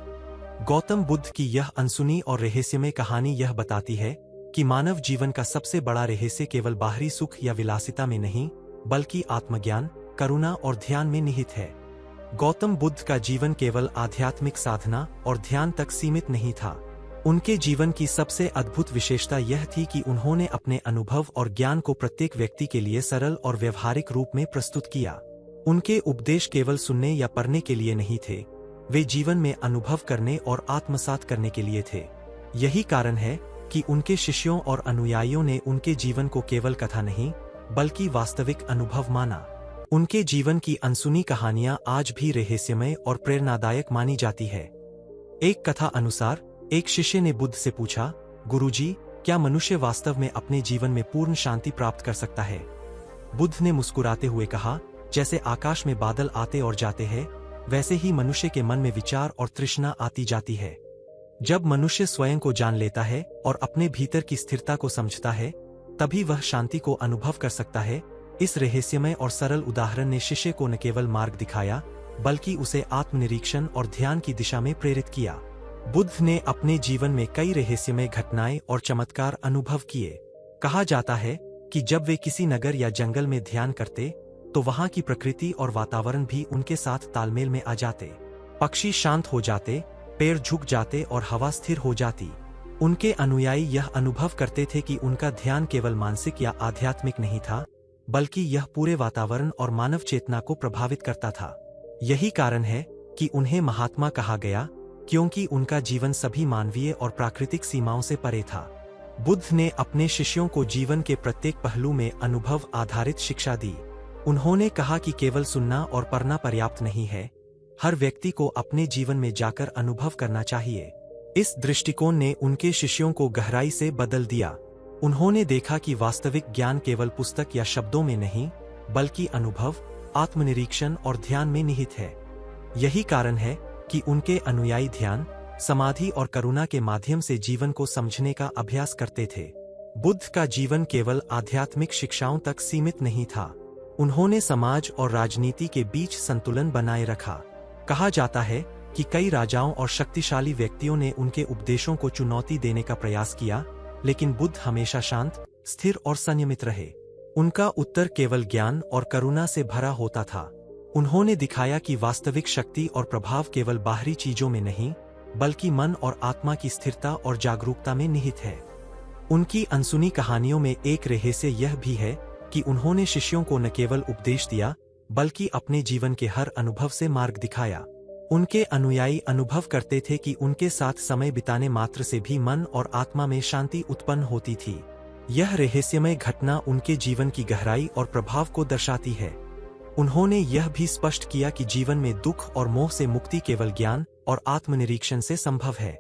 गौतम बुद्ध की यह अनसुनी और रहस्यमय कहानी यह बताती है कि मानव जीवन का सबसे बड़ा रहस्य केवल बाहरी सुख या विलासिता में नहीं, बल्कि आत्मज्ञान, करुणा और ध्यान में निहित है। गौतम बुद्ध का जीवन केवल आध्यात्मिक साधना और ध्यान तक सीमित नहीं था। उनके जीवन की सबसे अद्भुत विशेषता यह थी कि उन्होंने अपने अनुभव और ज्ञान को प्रत्येक व्यक्ति के लिए सरल और व्यवहारिक रूप में प्रस्तुत किया। उनके उपदेश केवल सुनने या पढ़ने के लिए नहीं थे, वे जीवन में अनुभव करने और आत्मसात करने के लिए थे। यही कारण है कि उनके शिष्यों और अनुयायियों ने उनके जीवन को केवल कथा नहीं, बल्कि वास्तविक अनुभव माना। उनके जीवन की अनसुनी कहानियां आज भी रहस्यमय और प्रेरणादायक मानी जाती है। एक कथा अनुसार एक शिष्य ने बुद्ध से पूछा, गुरुजी, क्या मनुष्य वास्तव में अपने जीवन में पूर्ण शांति प्राप्त कर सकता है? बुद्ध ने मुस्कुराते हुए कहा, जैसे आकाश में बादल आते और जाते हैं, वैसे ही मनुष्य के मन में विचार और तृष्णा आती जाती है। जब मनुष्य स्वयं को जान लेता है और अपने भीतर की स्थिरता को समझता है, तभी वह शांति को अनुभव कर सकता है। इस रहस्यमय और सरल उदाहरण ने शिष्य को न केवल मार्ग दिखाया, बल्कि उसे आत्मनिरीक्षण और ध्यान की दिशा में प्रेरित किया। बुद्ध ने अपने जीवन में कई रहस्यमय घटनाएं और चमत्कार अनुभव किए। कहा जाता है कि जब वे किसी नगर या जंगल में ध्यान करते तो वहां की प्रकृति और वातावरण भी उनके साथ तालमेल में आ जाते। पक्षी शांत हो जाते, पेड़ झुक जाते और हवा स्थिर हो जाती। उनके अनुयायी यह अनुभव करते थे कि उनका ध्यान केवल मानसिक या आध्यात्मिक नहीं था, बल्कि यह पूरे वातावरण और मानव चेतना को प्रभावित करता था। यही कारण है कि उन्हें महात्मा कहा गया, क्योंकि उनका जीवन सभी मानवीय और प्राकृतिक सीमाओं से परे था। बुद्ध ने अपने शिष्यों को जीवन के प्रत्येक पहलू में अनुभव आधारित शिक्षा दी। उन्होंने कहा कि केवल सुनना और पढ़ना पर्याप्त नहीं है, हर व्यक्ति को अपने जीवन में जाकर अनुभव करना चाहिए। इस दृष्टिकोण ने उनके शिष्यों को गहराई से बदल दिया। उन्होंने देखा कि वास्तविक ज्ञान केवल पुस्तक या शब्दों में नहीं, बल्कि अनुभव, आत्मनिरीक्षण और ध्यान में निहित है। यही कारण है कि उनके अनुयायी ध्यान, समाधि और करुणा के माध्यम से जीवन को समझने का अभ्यास करते थे। बुद्ध का जीवन केवल आध्यात्मिक शिक्षाओं तक सीमित नहीं था। उन्होंने समाज और राजनीति के बीच संतुलन बनाए रखा। कहा जाता है कि कई राजाओं और शक्तिशाली व्यक्तियों ने उनके उपदेशों को चुनौती देने का प्रयास किया, लेकिन बुद्ध हमेशा शांत, स्थिर और संयमित रहे। उनका उत्तर केवल ज्ञान और करुणा से भरा होता था। उन्होंने दिखाया कि वास्तविक शक्ति और प्रभाव केवल बाहरी चीजों में नहीं, बल्कि मन और आत्मा की स्थिरता और जागरूकता में निहित है। उनकी अनसुनी कहानियों में एक रहस्य यह भी है कि उन्होंने शिष्यों को न केवल उपदेश दिया, बल्कि अपने जीवन के हर अनुभव से मार्ग दिखाया। उनके अनुयायी अनुभव करते थे कि उनके साथ समय बिताने मात्र से भी मन और आत्मा में शांति उत्पन्न होती थी। यह रहस्यमय घटना उनके जीवन की गहराई और प्रभाव को दर्शाती है। उन्होंने यह भी स्पष्ट किया कि जीवन में दुख और मोह से मुक्ति केवल ज्ञान और आत्मनिरीक्षण से संभव है।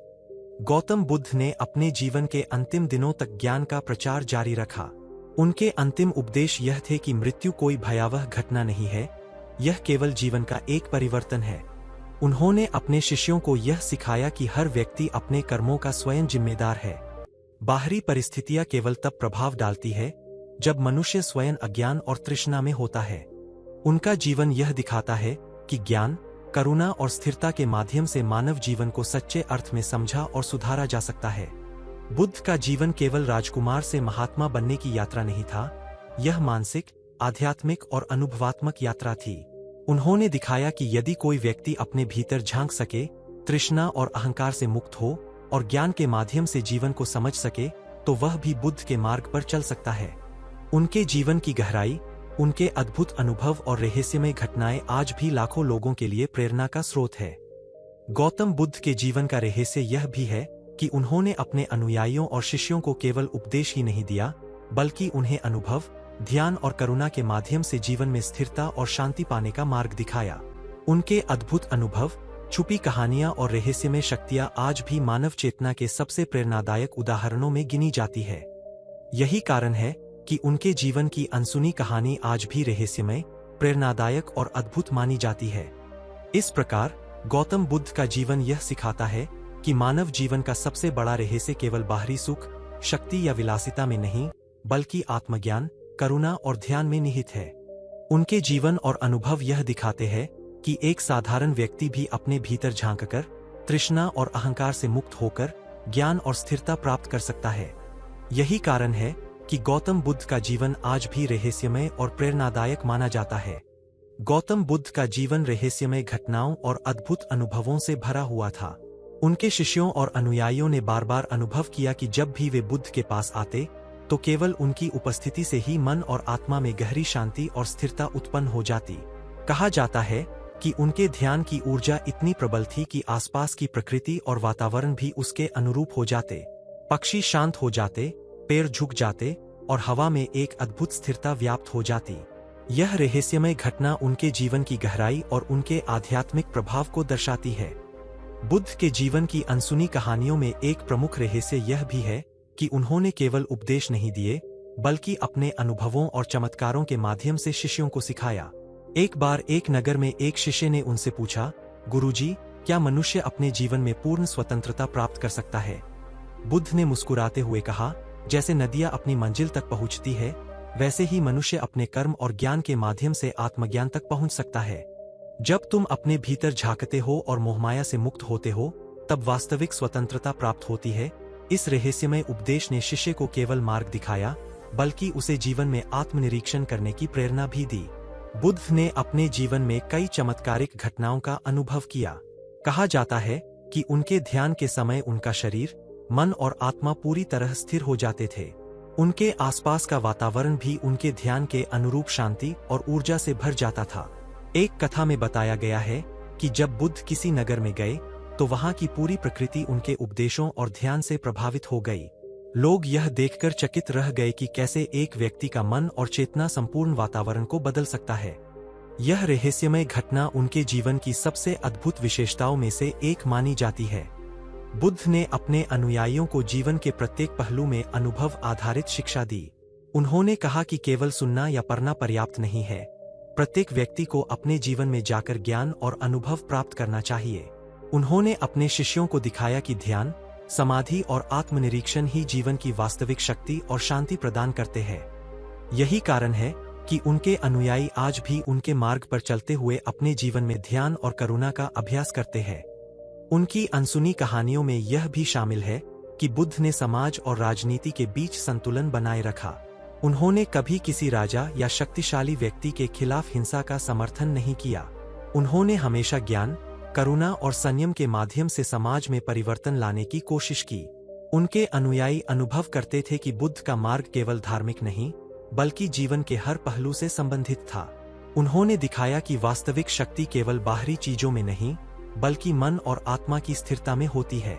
गौतम बुद्ध ने अपने जीवन के अंतिम दिनों तक ज्ञान का प्रचार जारी रखा। उनके अंतिम उपदेश यह थे कि मृत्यु कोई भयावह घटना नहीं है, यह केवल जीवन का एक परिवर्तन है। उन्होंने अपने शिष्यों को यह सिखाया कि हर व्यक्ति अपने कर्मों का स्वयं जिम्मेदार है। बाहरी परिस्थितियां केवल तब प्रभाव डालती है जब मनुष्य स्वयं अज्ञान और तृष्णा में होता है। उनका जीवन यह दिखाता है कि ज्ञान, करुणा और स्थिरता के माध्यम से मानव जीवन को सच्चे अर्थ में समझा और सुधारा जा सकता है। बुद्ध का जीवन केवल राजकुमार से महात्मा बनने की यात्रा नहीं था, यह मानसिक, आध्यात्मिक और अनुभवात्मक यात्रा थी। उन्होंने दिखाया कि यदि कोई व्यक्ति अपने भीतर झांक सके, तृष्णा और अहंकार से मुक्त हो और ज्ञान के माध्यम से जीवन को समझ सके, तो वह भी बुद्ध के मार्ग पर चल सकता है। उनके जीवन की गहराई, उनके अद्भुत अनुभव और रहस्यमय घटनाएं आज भी लाखों लोगों के लिए प्रेरणा का स्रोत है। गौतम बुद्ध के जीवन का रहस्य यह भी है कि उन्होंने अपने अनुयायियों और शिष्यों को केवल उपदेश ही नहीं दिया, बल्कि उन्हें अनुभव, ध्यान और करुणा के माध्यम से जीवन में स्थिरता और शांति पाने का मार्ग दिखाया। उनके अद्भुत अनुभव, छुपी कहानियां और रहस्यमय शक्तियां आज भी मानव चेतना के सबसे प्रेरणादायक उदाहरणों में गिनी जाती है। यही कारण है कि उनके जीवन की अनसुनी कहानी आज भी रहस्यमय, प्रेरणादायक और अद्भुत मानी जाती है। इस प्रकार गौतम बुद्ध का जीवन यह सिखाता है कि मानव जीवन का सबसे बड़ा रहस्य केवल बाहरी सुख, शक्ति या विलासिता में नहीं, बल्कि आत्मज्ञान, करुणा और ध्यान में निहित है। उनके जीवन और अनुभव यह दिखाते हैं कि एक साधारण व्यक्ति भी अपने भीतर झांककर, तृष्णा और अहंकार से मुक्त होकर ज्ञान और स्थिरता प्राप्त कर सकता है। यही कारण है कि गौतम बुद्ध का जीवन आज भी रहस्यमय और प्रेरणादायक माना जाता है। गौतम बुद्ध का जीवन रहस्यमय घटनाओं और अद्भुत अनुभवों से भरा हुआ था। उनके शिष्यों और अनुयायियों ने बार बार अनुभव किया कि जब भी वे बुद्ध के पास आते, तो केवल उनकी उपस्थिति से ही मन और आत्मा में गहरी शांति और स्थिरता उत्पन्न हो जाती। कहा जाता है कि उनके ध्यान की ऊर्जा इतनी प्रबल थी कि आसपास की प्रकृति और वातावरण भी उसके अनुरूप हो जाते। पक्षी शांत हो जाते, पेड़ झुक जाते और हवा में एक अद्भुत स्थिरता व्याप्त हो जाती। यह रहस्यमय घटना उनके जीवन की गहराई और उनके आध्यात्मिक प्रभाव को दर्शाती है। बुद्ध के जीवन की अनसुनी कहानियों में एक प्रमुख रहस्य यह भी है कि उन्होंने केवल उपदेश नहीं दिए, बल्कि अपने अनुभवों और चमत्कारों के माध्यम से शिष्यों को सिखाया। एक बार एक नगर में एक शिष्य ने उनसे पूछा, गुरुजी, क्या मनुष्य अपने जीवन में पूर्ण स्वतंत्रता प्राप्त कर सकता है? बुद्ध ने मुस्कुराते हुए कहा, जैसे नदियां अपनी मंजिल तक पहुंचती है, वैसे ही मनुष्य अपने कर्म और ज्ञान के माध्यम से आत्मज्ञान तक पहुंच सकता है। जब तुम अपने भीतर झांकते हो और मोहमाया से मुक्त होते हो, तब वास्तविक स्वतंत्रता प्राप्त होती है। इस रहस्यमय उपदेश ने शिष्य को केवल मार्ग दिखाया, बल्कि उसे जीवन में आत्मनिरीक्षण करने की प्रेरणा भी दी। बुद्ध ने अपने जीवन में कई चमत्कारिक घटनाओं का अनुभव किया। कहा जाता है कि उनके ध्यान के समय उनका शरीर, मन और आत्मा पूरी तरह स्थिर हो जाते थे। उनके आसपास का वातावरण भी उनके ध्यान के अनुरूप शांति और ऊर्जा से भर जाता था। एक कथा में बताया गया है कि जब बुद्ध किसी नगर में गए तो वहां की पूरी प्रकृति उनके उपदेशों और ध्यान से प्रभावित हो गई। लोग यह देखकर चकित रह गए कि कैसे एक व्यक्ति का मन और चेतना संपूर्ण वातावरण को बदल सकता है। यह रहस्यमय घटना उनके जीवन की सबसे अद्भुत विशेषताओं में से एक मानी जाती है। बुद्ध ने अपने अनुयायियों को जीवन के प्रत्येक पहलू में अनुभव आधारित शिक्षा दी। उन्होंने कहा कि केवल सुनना या पढ़ना पर्याप्त नहीं है। प्रत्येक व्यक्ति को अपने जीवन में जाकर ज्ञान और अनुभव प्राप्त करना चाहिए। उन्होंने अपने शिष्यों को दिखाया कि ध्यान, समाधि और आत्मनिरीक्षण ही जीवन की वास्तविक शक्ति और शांति प्रदान करते हैं। यही कारण है कि उनके अनुयायी आज भी उनके मार्ग पर चलते हुए अपने जीवन में ध्यान और करुणा का अभ्यास करते हैं। उनकी अनसुनी कहानियों में यह भी शामिल है कि बुद्ध ने समाज और राजनीति के बीच संतुलन बनाए रखा। उन्होंने कभी किसी राजा या शक्तिशाली व्यक्ति के खिलाफ हिंसा का समर्थन नहीं किया। उन्होंने हमेशा ज्ञान, करुणा और संयम के माध्यम से समाज में परिवर्तन लाने की कोशिश की। उनके अनुयायी अनुभव करते थे कि बुद्ध का मार्ग केवल धार्मिक नहीं, बल्कि जीवन के हर पहलू से संबंधित था। उन्होंने दिखाया कि वास्तविक शक्ति केवल बाहरी चीजों में नहीं, बल्कि मन और आत्मा की स्थिरता में होती है।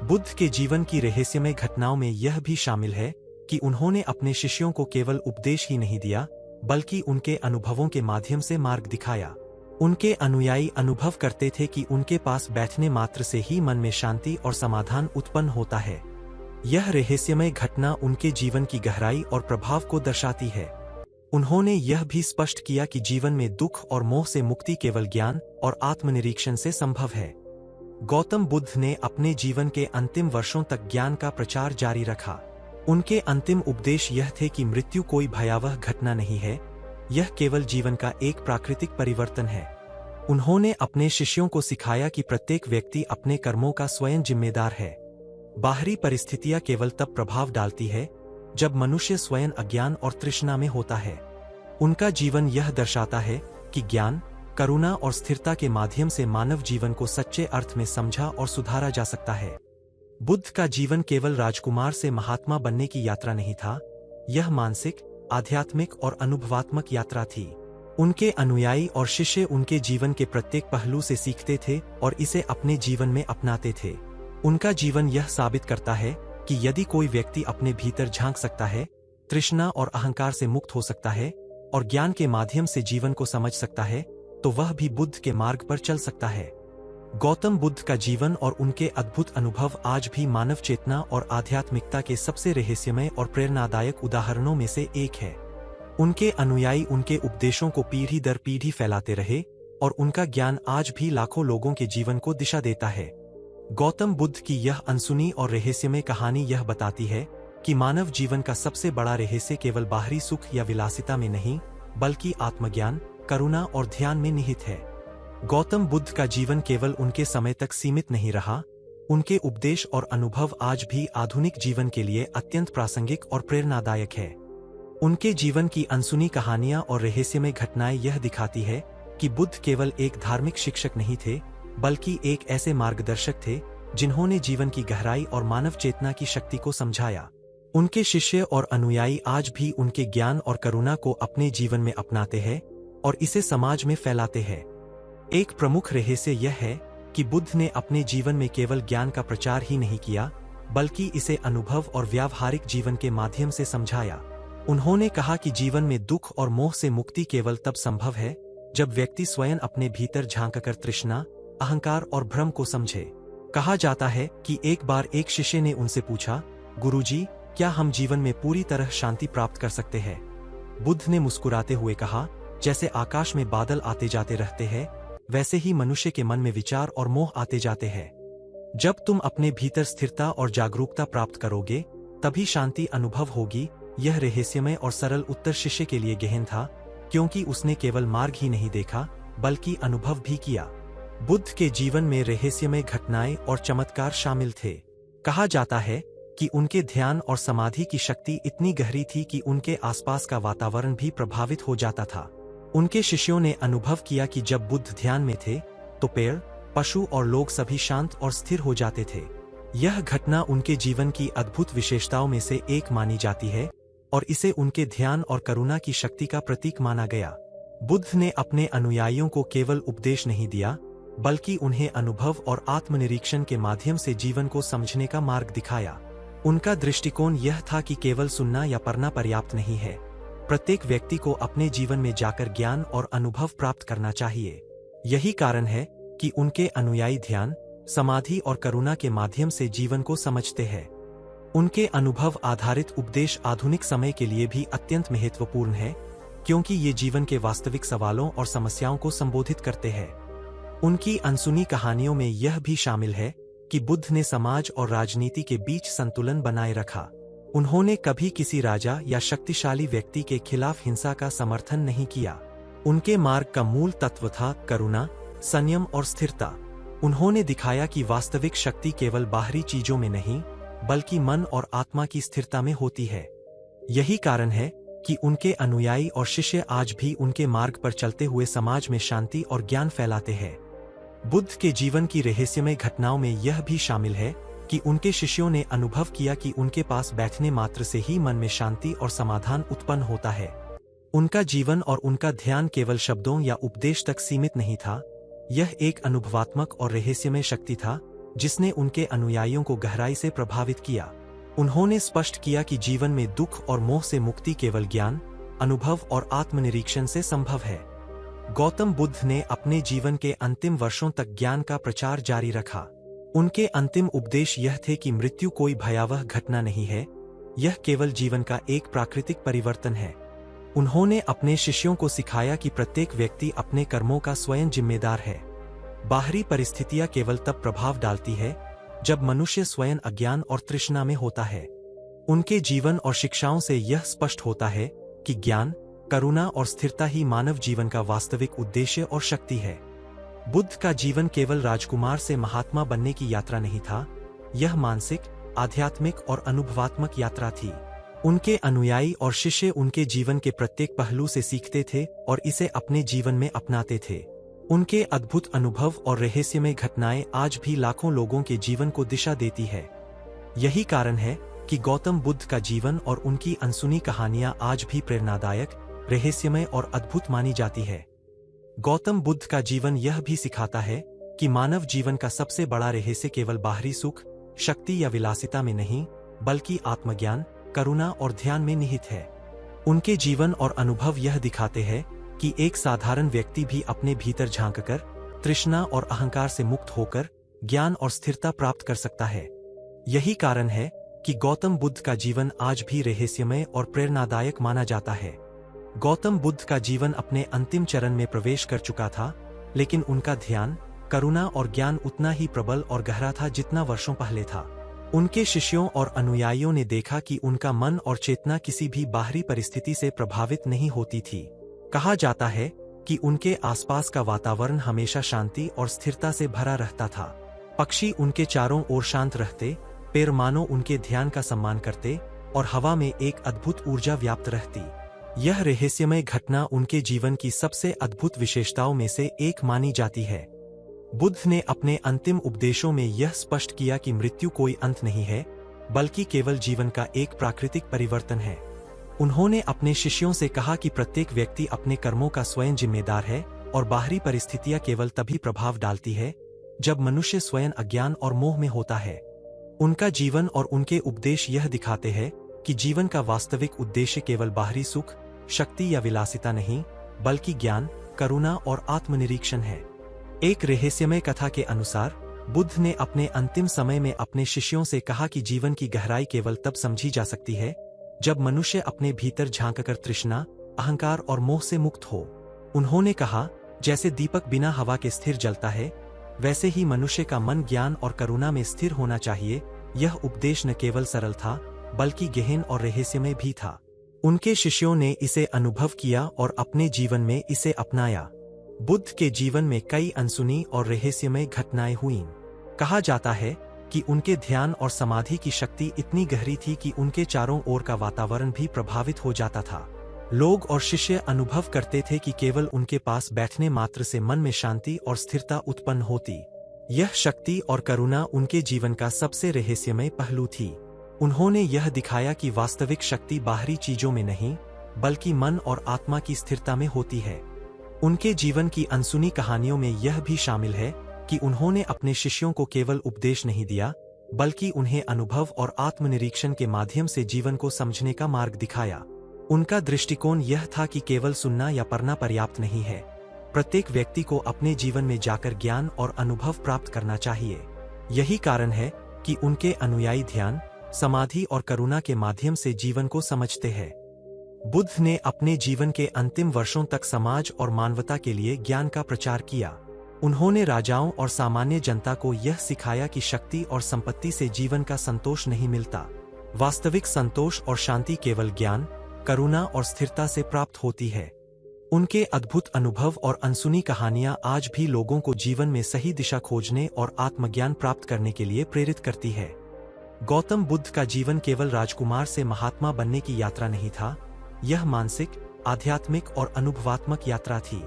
बुद्ध के जीवन की रहस्यमय घटनाओं में यह भी शामिल है कि उन्होंने अपने शिष्यों को केवल उपदेश ही नहीं दिया, बल्कि उनके अनुभवों के माध्यम से मार्ग दिखाया। उनके अनुयायी अनुभव करते थे कि उनके पास बैठने मात्र से ही मन में शांति और समाधान उत्पन्न होता है। यह रहस्यमय घटना उनके जीवन की गहराई और प्रभाव को दर्शाती है। उन्होंने यह भी स्पष्ट किया कि जीवन में दुख और मोह से मुक्ति केवल ज्ञान और आत्मनिरीक्षण से संभव है। गौतम बुद्ध ने अपने जीवन के अंतिम वर्षों तक ज्ञान का प्रचार जारी रखा। उनके अंतिम उपदेश यह थे कि मृत्यु कोई भयावह घटना नहीं है, यह केवल जीवन का एक प्राकृतिक परिवर्तन है। उन्होंने अपने शिष्यों को सिखाया कि प्रत्येक व्यक्ति अपने कर्मों का स्वयं जिम्मेदार है। बाहरी परिस्थितियां केवल तब प्रभाव डालती है जब मनुष्य स्वयं अज्ञान और तृष्णा में होता है। उनका जीवन यह दर्शाता है कि ज्ञान, करुणा और स्थिरता के माध्यम से मानव जीवन को सच्चे अर्थ में समझा और सुधारा जा सकता है। बुद्ध का जीवन केवल राजकुमार से महात्मा बनने की यात्रा नहीं था, यह मानसिक, आध्यात्मिक और अनुभवात्मक यात्रा थी। उनके अनुयायी और शिष्य उनके जीवन के प्रत्येक पहलू से सीखते थे और इसे अपने जीवन में अपनाते थे। उनका जीवन यह साबित करता है कि यदि कोई व्यक्ति अपने भीतर झांक सकता है, तृष्णा और अहंकार से मुक्त हो सकता है और ज्ञान के माध्यम से जीवन को समझ सकता है, तो वह भी बुद्ध के मार्ग पर चल सकता है। गौतम बुद्ध का जीवन और उनके अद्भुत अनुभव आज भी मानव चेतना और आध्यात्मिकता के सबसे रहस्यमय और प्रेरणादायक उदाहरणों में से एक है। उनके अनुयायी उनके उपदेशों को पीढ़ी दर पीढ़ी फैलाते रहे और उनका ज्ञान आज भी लाखों लोगों के जीवन को दिशा देता है। गौतम बुद्ध की यह अनसुनी और रहस्यमय कहानी यह बताती है कि मानव जीवन का सबसे बड़ा रहस्य केवल बाहरी सुख या विलासिता में नहीं, बल्कि आत्मज्ञान, करुणा और ध्यान में निहित है। गौतम बुद्ध का जीवन केवल उनके समय तक सीमित नहीं रहा, उनके उपदेश और अनुभव आज भी आधुनिक जीवन के लिए अत्यंत प्रासंगिक और प्रेरणादायक है। उनके जीवन की अनसुनी कहानियां और रहस्यमय घटनाएं यह दिखाती है कि बुद्ध केवल एक धार्मिक शिक्षक नहीं थे, बल्कि एक ऐसे मार्गदर्शक थे जिन्होंने जीवन की गहराई और मानव चेतना की शक्ति को समझाया। उनके शिष्य और अनुयायी आज भी उनके ज्ञान और करुणा को अपने जीवन में अपनाते हैं और इसे समाज में फैलाते हैं। एक प्रमुख रहस्य यह है कि बुद्ध ने अपने जीवन में केवल ज्ञान का प्रचार ही नहीं किया, बल्कि इसे अनुभव और व्यावहारिक जीवन के माध्यम से समझाया। उन्होंने कहा कि जीवन में दुख और मोह से मुक्ति केवल तब संभव है जब व्यक्ति स्वयं अपने भीतर झांककर तृष्णा, अहंकार और भ्रम को समझे। कहा जाता है कि एक बार एक शिष्य ने उनसे पूछा, गुरुजी, क्या हम जीवन में पूरी तरह शांति प्राप्त कर सकते हैं? बुद्ध ने मुस्कुराते हुए कहा, जैसे आकाश में बादल आते जाते रहते हैं, वैसे ही मनुष्य के मन में विचार और मोह आते जाते हैं। जब तुम अपने भीतर स्थिरता और जागरूकता प्राप्त करोगे, तभी शांति अनुभव होगी। यह रहस्यमय और सरल उत्तर शिष्य के लिए गहन था, क्योंकि उसने केवल मार्ग ही नहीं देखा, बल्कि अनुभव भी किया। बुद्ध के जीवन में रहस्यमय घटनाएं और चमत्कार शामिल थे। कहा जाता है कि उनके ध्यान और समाधि की शक्ति इतनी गहरी थी कि उनके आसपास का वातावरण भी प्रभावित हो जाता था। उनके शिष्यों ने अनुभव किया कि जब बुद्ध ध्यान में थे तो पेड़, पशु और लोग सभी शांत और स्थिर हो जाते थे। यह घटना उनके जीवन की अद्भुत विशेषताओं में से एक मानी जाती है और इसे उनके ध्यान और करुणा की शक्ति का प्रतीक माना गया। बुद्ध ने अपने अनुयायियों को केवल उपदेश नहीं दिया, बल्कि उन्हें अनुभव और आत्मनिरीक्षण के माध्यम से जीवन को समझने का मार्ग दिखाया। उनका दृष्टिकोण यह था कि केवल सुनना या पढ़ना पर्याप्त नहीं है। प्रत्येक व्यक्ति को अपने जीवन में जाकर ज्ञान और अनुभव प्राप्त करना चाहिए। यही कारण है कि उनके अनुयायी ध्यान, समाधि और करुणा के माध्यम से जीवन को समझते हैं। उनके अनुभव आधारित उपदेश आधुनिक समय के लिए भी अत्यंत महत्वपूर्ण है, क्योंकि ये जीवन के वास्तविक सवालों और समस्याओं को संबोधित करते हैं। उनकी अनसुनी कहानियों में यह भी शामिल है कि बुद्ध ने समाज और राजनीति के बीच संतुलन बनाए रखा। उन्होंने कभी किसी राजा या शक्तिशाली व्यक्ति के खिलाफ हिंसा का समर्थन नहीं किया। उनके मार्ग का मूल तत्व था करुणा, संयम और स्थिरता। उन्होंने दिखाया कि वास्तविक शक्ति केवल बाहरी चीजों में नहीं, बल्कि मन और आत्मा की स्थिरता में होती है। यही कारण है कि उनके अनुयायी और शिष्य आज भी उनके मार्ग पर चलते हुए समाज में शांति और ज्ञान फैलाते हैं। बुद्ध के जीवन की रहस्यमय घटनाओं में यह भी शामिल है कि उनके शिष्यों ने अनुभव किया कि उनके पास बैठने मात्र से ही मन में शांति और समाधान उत्पन्न होता है। उनका जीवन और उनका ध्यान केवल शब्दों या उपदेश तक सीमित नहीं था, यह एक अनुभवात्मक और रहस्यमय शक्ति था जिसने उनके अनुयायियों को गहराई से प्रभावित किया। उन्होंने स्पष्ट किया कि जीवन में दुख और मोह से मुक्ति केवल ज्ञान, अनुभव और आत्मनिरीक्षण से संभव है। गौतम बुद्ध ने अपने जीवन के अंतिम वर्षों तक ज्ञान का प्रचार जारी रखा। उनके अंतिम उपदेश यह थे कि मृत्यु कोई भयावह घटना नहीं है, यह केवल जीवन का एक प्राकृतिक परिवर्तन है। उन्होंने अपने शिष्यों को सिखाया कि प्रत्येक व्यक्ति अपने कर्मों का स्वयं जिम्मेदार है। बाहरी परिस्थितियां केवल तब प्रभाव डालती है जब मनुष्य स्वयं अज्ञान और तृष्णा में होता है। उनके जीवन और शिक्षाओं से यह स्पष्ट होता है कि ज्ञान, करुणा और स्थिरता ही मानव जीवन का वास्तविक उद्देश्य और शक्ति है। बुद्ध का जीवन केवल राजकुमार से महात्मा बनने की यात्रा नहीं था, यह मानसिक, आध्यात्मिक और अनुभवात्मक यात्रा थी। उनके अनुयायी और शिष्य उनके जीवन के प्रत्येक पहलू से सीखते थे और इसे अपने जीवन में अपनाते थे। उनके अद्भुत अनुभव और रहस्यमय घटनाएं आज भी लाखों लोगों के जीवन को दिशा देती है। यही कारण है कि गौतम बुद्ध का जीवन और उनकी अनसुनी कहानियां आज भी प्रेरणादायक, रहस्यमय और अद्भुत मानी जाती है। गौतम बुद्ध का जीवन यह भी सिखाता है कि मानव जीवन का सबसे बड़ा रहस्य केवल बाहरी सुख, शक्ति या विलासिता में नहीं, बल्कि आत्मज्ञान, करुणा और ध्यान में निहित है। उनके जीवन और अनुभव यह दिखाते हैं कि एक साधारण व्यक्ति भी अपने भीतर झांककर, तृष्णा और अहंकार से मुक्त होकर ज्ञान और स्थिरता प्राप्त कर सकता है। यही कारण है कि गौतम बुद्ध का जीवन आज भी रहस्यमय और प्रेरणादायक माना जाता है। गौतम बुद्ध का जीवन अपने अंतिम चरण में प्रवेश कर चुका था, लेकिन उनका ध्यान, करुणा और ज्ञान उतना ही प्रबल और गहरा था जितना वर्षों पहले था। उनके शिष्यों और अनुयायियों ने देखा कि उनका मन और चेतना किसी भी बाहरी परिस्थिति से प्रभावित नहीं होती थी। कहा जाता है कि उनके आसपास का वातावरण हमेशा शांति और स्थिरता से भरा रहता था। पक्षी उनके चारों ओर शांत रहते, पेड़ मानो उनके ध्यान का सम्मान करते और हवा में एक अद्भुत ऊर्जा व्याप्त रहती। यह रहस्यमय घटना उनके जीवन की सबसे अद्भुत विशेषताओं में से एक मानी जाती है। बुद्ध ने अपने अंतिम उपदेशों में यह स्पष्ट किया कि मृत्यु कोई अंत नहीं है, बल्कि केवल जीवन का एक प्राकृतिक परिवर्तन है। उन्होंने अपने शिष्यों से कहा कि प्रत्येक व्यक्ति अपने कर्मों का स्वयं जिम्मेदार है और बाहरी परिस्थितियां केवल तभी प्रभाव डालती है जब मनुष्य स्वयं अज्ञान और मोह में होता है। उनका जीवन और उनके उपदेश यह दिखाते हैं कि जीवन का वास्तविक उद्देश्य केवल बाहरी सुख, शक्ति या विलासिता नहीं, बल्कि ज्ञान, करुणा और आत्मनिरीक्षण है। एक रहस्यमय कथा के अनुसार बुद्ध ने अपने अंतिम समय में अपने शिष्यों से कहा कि जीवन की गहराई केवल तब समझी जा सकती है जब मनुष्य अपने भीतर झांककर तृष्णा, अहंकार और मोह से मुक्त हो। उन्होंने कहा, जैसे दीपक बिना हवा के स्थिर जलता है, वैसे ही मनुष्य का मन ज्ञान और करुणा में स्थिर होना चाहिए। यह उपदेश न केवल सरल था, बल्कि गहन और रहस्यमय भी था। उनके शिष्यों ने इसे अनुभव किया और अपने जीवन में इसे अपनाया। बुद्ध के जीवन में कई अनसुनी और रहस्यमय घटनाएं हुईं। कहा जाता है कि उनके ध्यान और समाधि की शक्ति इतनी गहरी थी कि उनके चारों ओर का वातावरण भी प्रभावित हो जाता था। लोग और शिष्य अनुभव करते थे कि केवल उनके पास बैठने मात्र से मन में शांति और स्थिरता उत्पन्न होती। यह शक्ति और करुणा उनके जीवन का सबसे रहस्यमय पहलू थी। उन्होंने यह दिखाया कि वास्तविक शक्ति बाहरी चीजों में नहीं, बल्कि मन और आत्मा की स्थिरता में होती है। उनके जीवन की अनसुनी कहानियों में यह भी शामिल है कि उन्होंने अपने शिष्यों को केवल उपदेश नहीं दिया, बल्कि उन्हें अनुभव और आत्मनिरीक्षण के माध्यम से जीवन को समझने का मार्ग दिखाया। उनका दृष्टिकोण यह था कि केवल सुनना या पढ़ना पर्याप्त नहीं है। प्रत्येक व्यक्ति को अपने जीवन में जाकर ज्ञान और अनुभव प्राप्त करना चाहिए। यही कारण है कि उनके अनुयायी ध्यान, समाधि और करुणा के माध्यम से जीवन को समझते हैं। बुद्ध ने अपने जीवन के अंतिम वर्षों तक समाज और मानवता के लिए ज्ञान का प्रचार किया। उन्होंने राजाओं और सामान्य जनता को यह सिखाया कि शक्ति और संपत्ति से जीवन का संतोष नहीं मिलता। वास्तविक संतोष और शांति केवल ज्ञान, करुणा और स्थिरता से प्राप्त होती है। उनके अद्भुत अनुभव और अनसुनी कहानियां आज भी लोगों को जीवन में सही दिशा खोजने और आत्मज्ञान प्राप्त करने के लिए प्रेरित करती है। गौतम बुद्ध का जीवन केवल राजकुमार से महात्मा बनने की यात्रा नहीं था, यह मानसिक, आध्यात्मिक और अनुभवात्मक यात्रा थी।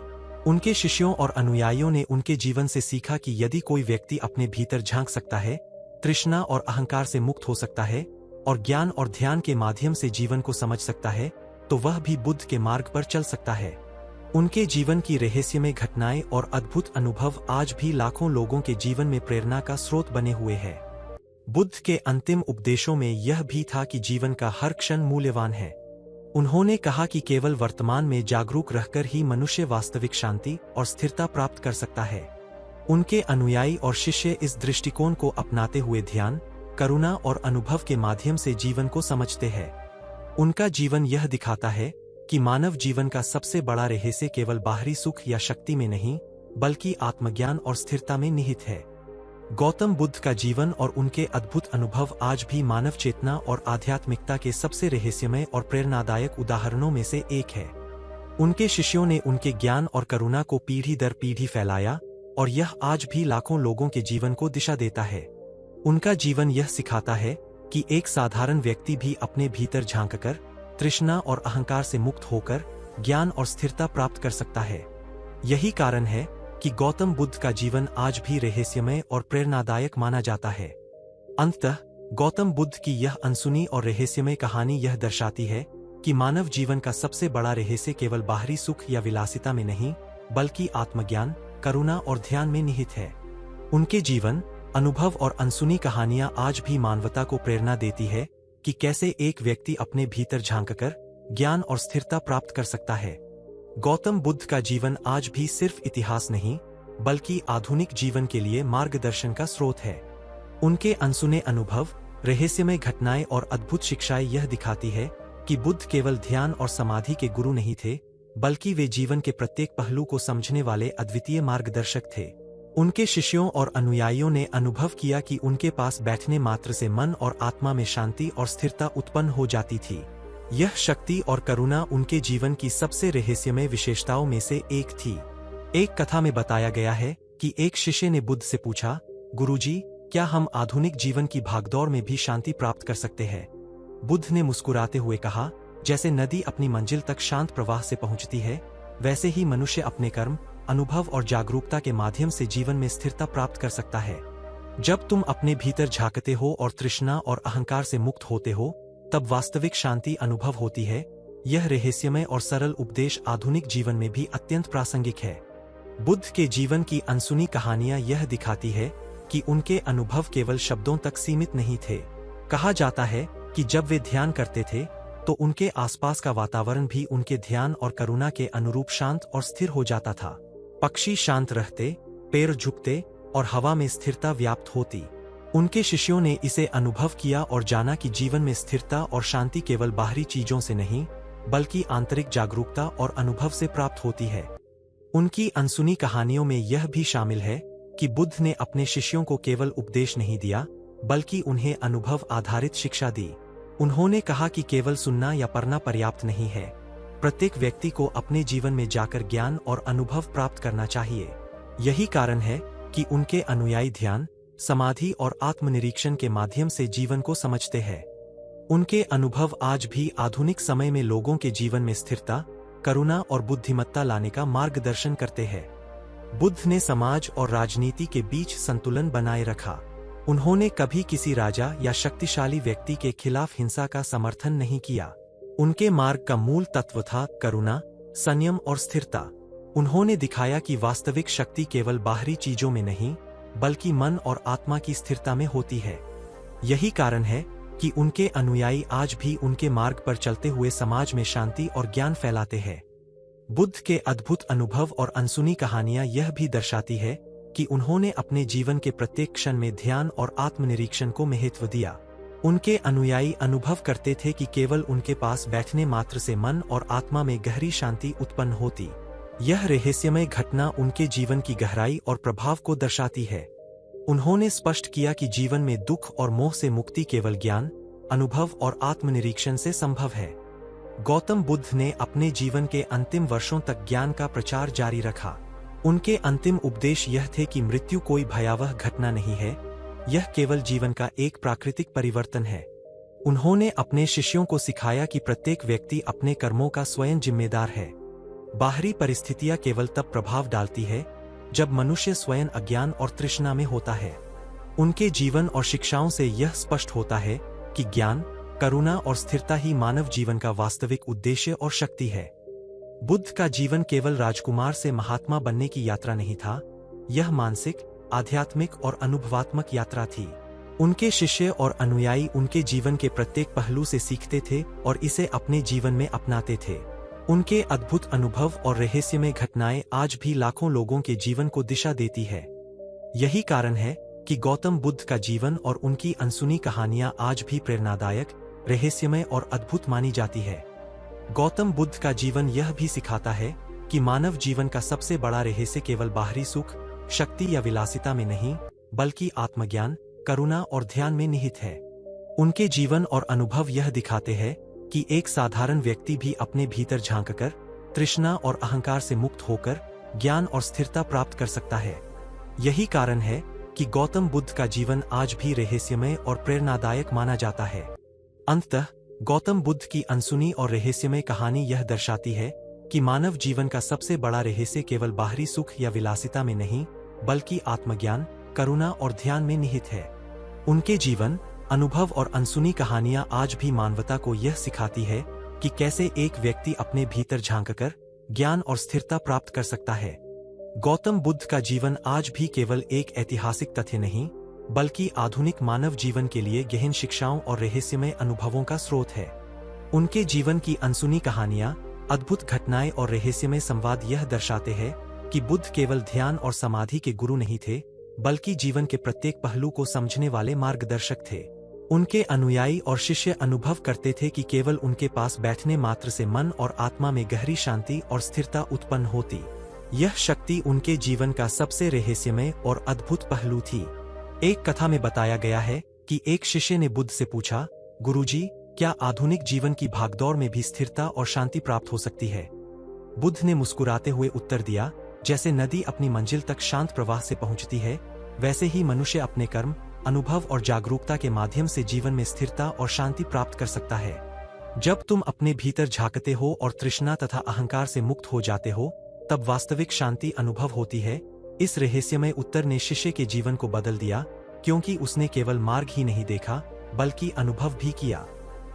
उनके शिष्यों और अनुयायियों ने उनके जीवन से सीखा कि यदि कोई व्यक्ति अपने भीतर झांक सकता है, तृष्णा और अहंकार से मुक्त हो सकता है और ज्ञान और ध्यान के माध्यम से जीवन को समझ सकता है, तो वह भी बुद्ध के मार्ग पर चल सकता है। उनके जीवन की रहस्यमय घटनाएं और अद्भुत अनुभव आज भी लाखों लोगों के जीवन में प्रेरणा का स्रोत बने हुए हैं। बुद्ध के अंतिम उपदेशों में यह भी था कि जीवन का हर क्षण मूल्यवान है। उन्होंने कहा कि केवल वर्तमान में जागरूक रहकर ही मनुष्य वास्तविक शांति और स्थिरता प्राप्त कर सकता है। उनके अनुयायी और शिष्य इस दृष्टिकोण को अपनाते हुए ध्यान, करुणा और अनुभव के माध्यम से जीवन को समझते हैं। उनका जीवन यह दिखाता है कि मानव जीवन का सबसे बड़ा रहस्य केवल बाहरी सुख या शक्ति में नहीं, बल्कि आत्मज्ञान और स्थिरता में निहित है। गौतम बुद्ध का जीवन और उनके अद्भुत अनुभव आज भी मानव चेतना और आध्यात्मिकता के सबसे रहस्यमय और प्रेरणादायक उदाहरणों में से एक है। उनके शिष्यों ने उनके ज्ञान और करुणा को पीढ़ी दर पीढ़ी फैलाया और यह आज भी लाखों लोगों के जीवन को दिशा देता है। उनका जीवन यह सिखाता है कि एक साधारण व्यक्ति भी अपने भीतर झांककर तृष्णा और अहंकार से मुक्त होकर ज्ञान और स्थिरता प्राप्त कर सकता है। यही कारण है कि गौतम बुद्ध का जीवन आज भी रहस्यमय और प्रेरणादायक माना जाता है। अंततः गौतम बुद्ध की यह अनसुनी और रहस्यमय कहानी यह दर्शाती है कि मानव जीवन का सबसे बड़ा रहस्य केवल बाहरी सुख या विलासिता में नहीं, बल्कि आत्मज्ञान, करुणा और ध्यान में निहित है। उनके जीवन, अनुभव और अनसुनी कहानियां आज भी मानवता को प्रेरणा देती है कि कैसे एक व्यक्ति अपने भीतर झांककर ज्ञान और स्थिरता प्राप्त कर सकता है। गौतम बुद्ध का जीवन आज भी सिर्फ इतिहास नहीं, बल्कि आधुनिक जीवन के लिए मार्गदर्शन का स्रोत है। उनके अनसुने अनुभव, रहस्यमय घटनाएं और अद्भुत शिक्षाएं यह दिखाती है कि बुद्ध केवल ध्यान और समाधि के गुरु नहीं थे, बल्कि वे जीवन के प्रत्येक पहलू को समझने वाले अद्वितीय मार्गदर्शक थे। उनके शिष्यों और अनुयायियों ने अनुभव किया कि उनके पास बैठने मात्र से मन और आत्मा में शांति और स्थिरता उत्पन्न हो जाती थी। यह शक्ति और करुणा उनके जीवन की सबसे रहस्यमय विशेषताओं में से एक थी। एक कथा में बताया गया है कि एक शिष्य ने बुद्ध से पूछा, गुरुजी, क्या हम आधुनिक जीवन की भागदौड़ में भी शांति प्राप्त कर सकते हैं? बुद्ध ने मुस्कुराते हुए कहा, जैसे नदी अपनी मंजिल तक शांत प्रवाह से पहुंचती है, वैसे ही मनुष्य अपने कर्म, अनुभव और जागरूकता के माध्यम से जीवन में स्थिरता प्राप्त कर सकता है। जब तुम अपने भीतर झांकते हो और तृष्णा और अहंकार से मुक्त होते हो, तब वास्तविक शांति अनुभव होती है। यह रहस्यमय और सरल उपदेश आधुनिक जीवन में भी अत्यंत प्रासंगिक है। बुद्ध के जीवन की अनसुनी कहानियां यह दिखाती है कि उनके अनुभव केवल शब्दों तक सीमित नहीं थे। कहा जाता है कि जब वे ध्यान करते थे, तो उनके आसपास का वातावरण भी उनके ध्यान और करुणा के अनुरूप शांत और स्थिर हो जाता था। पक्षी शांत रहते, पेड़ झुकते और हवा में स्थिरता व्याप्त होती। उनके शिष्यों ने इसे अनुभव किया और जाना कि जीवन में स्थिरता और शांति केवल बाहरी चीजों से नहीं, बल्कि आंतरिक जागरूकता और अनुभव से प्राप्त होती है। उनकी अनसुनी कहानियों में यह भी शामिल है कि बुद्ध ने अपने शिष्यों को केवल उपदेश नहीं दिया, बल्कि उन्हें अनुभव आधारित शिक्षा दी। उन्होंने कहा कि केवल सुनना या पढ़ना पर्याप्त नहीं है, प्रत्येक व्यक्ति को अपने जीवन में जाकर ज्ञान और अनुभव प्राप्त करना चाहिए। यही कारण है कि उनके अनुयायी ध्यान, समाधि और आत्मनिरीक्षण के माध्यम से जीवन को समझते हैं। उनके अनुभव आज भी आधुनिक समय में लोगों के जीवन में स्थिरता, करुणा और बुद्धिमत्ता लाने का मार्गदर्शन करते हैं। बुद्ध ने समाज और राजनीति के बीच संतुलन बनाए रखा। उन्होंने कभी किसी राजा या शक्तिशाली व्यक्ति के खिलाफ हिंसा का समर्थन नहीं किया। उनके मार्ग का मूल तत्व था करुणा, संयम और स्थिरता। उन्होंने दिखाया कि वास्तविक शक्ति केवल बाहरी चीजों में नहीं, बल्कि मन और आत्मा की स्थिरता में होती है। यही कारण है कि उनके अनुयायी आज भी उनके मार्ग पर चलते हुए समाज में शांति और ज्ञान फैलाते हैं। बुद्ध के अद्भुत अनुभव और अनसुनी कहानियां यह भी दर्शाती है कि उन्होंने अपने जीवन के प्रत्येक क्षण में ध्यान और आत्मनिरीक्षण को महत्व दिया। उनके अनुयायी अनुभव करते थे कि केवल उनके पास बैठने मात्र से मन और आत्मा में गहरी शांति उत्पन्न होती। यह रहस्यमय घटना उनके जीवन की गहराई और प्रभाव को दर्शाती है। उन्होंने स्पष्ट किया कि जीवन में दुख और मोह से मुक्ति केवल ज्ञान, अनुभव और आत्मनिरीक्षण से संभव है। गौतम बुद्ध ने अपने जीवन के अंतिम वर्षों तक ज्ञान का प्रचार जारी रखा। उनके अंतिम उपदेश यह थे कि मृत्यु कोई भयावह घटना नहीं है, यह केवल जीवन का एक प्राकृतिक परिवर्तन है। उन्होंने अपने शिष्यों को सिखाया कि प्रत्येक व्यक्ति अपने कर्मों का स्वयं जिम्मेदार है। बाहरी परिस्थितियां केवल तब प्रभाव डालती है जब मनुष्य स्वयं अज्ञान और तृष्णा में होता है। उनके जीवन और शिक्षाओं से यह स्पष्ट होता है कि ज्ञान, करुणा और स्थिरता ही मानव जीवन का वास्तविक उद्देश्य और शक्ति है। बुद्ध का जीवन केवल राजकुमार से महात्मा बनने की यात्रा नहीं था, यह मानसिक, आध्यात्मिक और अनुभवात्मक यात्रा थी। उनके शिष्य और अनुयायी उनके जीवन के प्रत्येक पहलू से सीखते थे और इसे अपने जीवन में अपनाते थे। उनके अद्भुत अनुभव और रहस्यमय घटनाएं आज भी लाखों लोगों के जीवन को दिशा देती है। यही कारण है कि गौतम बुद्ध का जीवन और उनकी अनसुनी कहानियां आज भी प्रेरणादायक, रहस्यमय और अद्भुत मानी जाती है। गौतम बुद्ध का जीवन यह भी सिखाता है कि मानव जीवन का सबसे बड़ा रहस्य केवल बाहरी सुख, शक्ति या विलासिता में नहीं, बल्कि आत्मज्ञान, करुणा और ध्यान में निहित है। उनके जीवन और अनुभव यह दिखाते हैं कि एक साधारण व्यक्ति भी अपने भीतर झांककर, तृष्णा और अहंकार से मुक्त होकर ज्ञान और स्थिरता प्राप्त कर सकता है। यही कारण है कि गौतम बुद्ध का जीवन आज भी रहस्यमय और प्रेरणादायक माना जाता है। अंततः गौतम बुद्ध की अनसुनी और रहस्यमय कहानी यह दर्शाती है कि मानव जीवन का सबसे बड़ा रहस्य केवल बाहरी सुख या विलासिता में नहीं, बल्कि आत्मज्ञान, करुणा और ध्यान में निहित है। उनके जीवन, अनुभव और अनसुनी कहानियां आज भी मानवता को यह सिखाती है कि कैसे एक व्यक्ति अपने भीतर झांककर ज्ञान और स्थिरता प्राप्त कर सकता है। गौतम बुद्ध का जीवन आज भी केवल एक ऐतिहासिक तथ्य नहीं, बल्कि आधुनिक मानव जीवन के लिए गहन शिक्षाओं और रहस्यमय अनुभवों का स्रोत है। उनके जीवन की अनसुनी कहानियां, अद्भुत घटनाएं और रहस्यमय संवाद यह दर्शाते हैं कि बुद्ध केवल ध्यान और समाधि के गुरु नहीं थे, बल्कि जीवन के प्रत्येक पहलू को समझने वाले मार्गदर्शक थे। उनके अनुयायी और शिष्य अनुभव करते थे कि केवल उनके पास बैठने मात्र से मन और आत्मा में गहरी शांति और स्थिरता उत्पन्न होती। यह शक्ति उनके जीवन का सबसे रहस्यमय और अद्भुत पहलू थी। एक कथा में बताया गया है कि एक शिष्य ने बुद्ध से पूछा, गुरुजी, क्या आधुनिक जीवन की भागदौड़ में भी स्थिरता और शांति प्राप्त हो सकती है? बुद्ध ने मुस्कुराते हुए उत्तर दिया, जैसे नदी अपनी मंजिल तक शांत प्रवाह से पहुंचती है, वैसे ही मनुष्य अपने कर्म, अनुभव और जागरूकता के माध्यम से जीवन में स्थिरता और शांति प्राप्त कर सकता है। जब तुम अपने भीतर झांकते हो और तृष्णा तथा अहंकार से मुक्त हो जाते हो, तब वास्तविक शांति अनुभव होती है। इस रहस्यमय उत्तर ने शिष्य के जीवन को बदल दिया, क्योंकि उसने केवल मार्ग ही नहीं देखा, बल्कि अनुभव भी किया।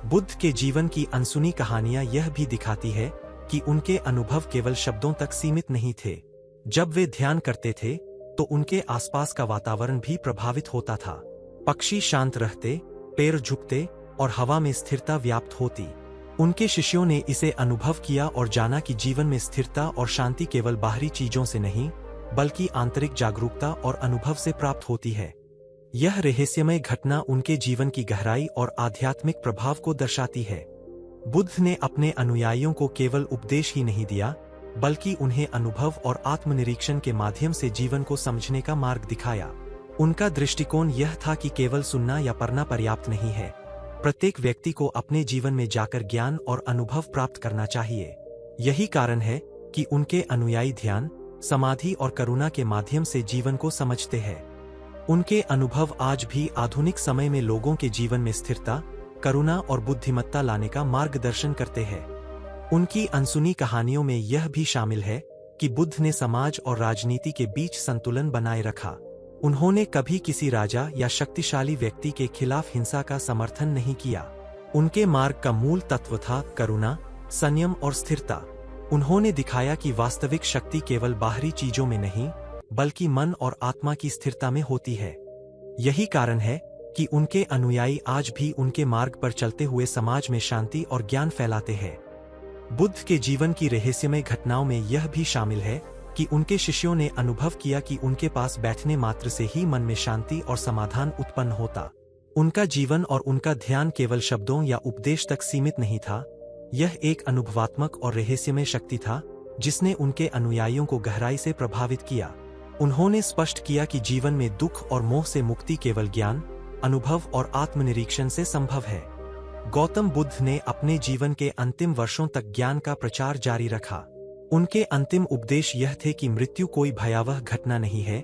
बुद्ध के जीवन की अनसुनी कहानियां यह भी दिखाती है कि उनके अनुभव केवल शब्दों तक सीमित नहीं थे। जब वे ध्यान करते थे, तो उनके आसपास का वातावरण भी प्रभावित होता था। पक्षी शांत रहते, पैर झुकते और हवा में स्थिरता व्याप्त होती। उनके शिष्यों ने इसे अनुभव किया और जाना कि जीवन में स्थिरता और शांति केवल बाहरी चीजों से नहीं, बल्कि आंतरिक जागरूकता और अनुभव से प्राप्त होती है। यह रहस्यमय घटना उनके जीवन की गहराई और आध्यात्मिक प्रभाव को दर्शाती है। बुद्ध ने अपने अनुयायियों को केवल उपदेश ही नहीं दिया, बल्कि उन्हें अनुभव और आत्मनिरीक्षण के माध्यम से जीवन को समझने का मार्ग दिखाया। उनका दृष्टिकोण यह था कि केवल सुनना या पढ़ना पर्याप्त नहीं है। प्रत्येक व्यक्ति को अपने जीवन में जाकर ज्ञान और अनुभव प्राप्त करना चाहिए। यही कारण है कि उनके अनुयायी ध्यान, समाधि और करुणा के माध्यम से जीवन को समझते हैं। उनके अनुभव आज भी आधुनिक समय में लोगों के जीवन में स्थिरता, करुणा और बुद्धिमत्ता लाने का मार्गदर्शन करते हैं। उनकी अनसुनी कहानियों में यह भी शामिल है कि बुद्ध ने समाज और राजनीति के बीच संतुलन बनाए रखा। उन्होंने कभी किसी राजा या शक्तिशाली व्यक्ति के खिलाफ हिंसा का समर्थन नहीं किया। उनके मार्ग का मूल तत्व था करुणा, संयम और स्थिरता। उन्होंने दिखाया कि वास्तविक शक्ति केवल बाहरी चीजों में नहीं, बल्कि मन और आत्मा की स्थिरता में होती है। यही कारण है कि उनके अनुयायी आज भी उनके मार्ग पर चलते हुए समाज में शांति और ज्ञान फैलाते हैं। बुद्ध के जीवन की रहस्यमय घटनाओं में यह भी शामिल है कि उनके शिष्यों ने अनुभव किया कि उनके पास बैठने मात्र से ही मन में शांति और समाधान उत्पन्न होता। उनका जीवन और उनका ध्यान केवल शब्दों या उपदेश तक सीमित नहीं था, यह एक अनुभवात्मक और रहस्यमय शक्ति था जिसने उनके अनुयायियों को गहराई से प्रभावित किया। उन्होंने स्पष्ट किया कि जीवन में दुख और मोह से मुक्ति केवल ज्ञान, अनुभव और आत्मनिरीक्षण से संभव है। गौतम बुद्ध ने अपने जीवन के अंतिम वर्षों तक ज्ञान का प्रचार जारी रखा। उनके अंतिम उपदेश यह थे कि मृत्यु कोई भयावह घटना नहीं है,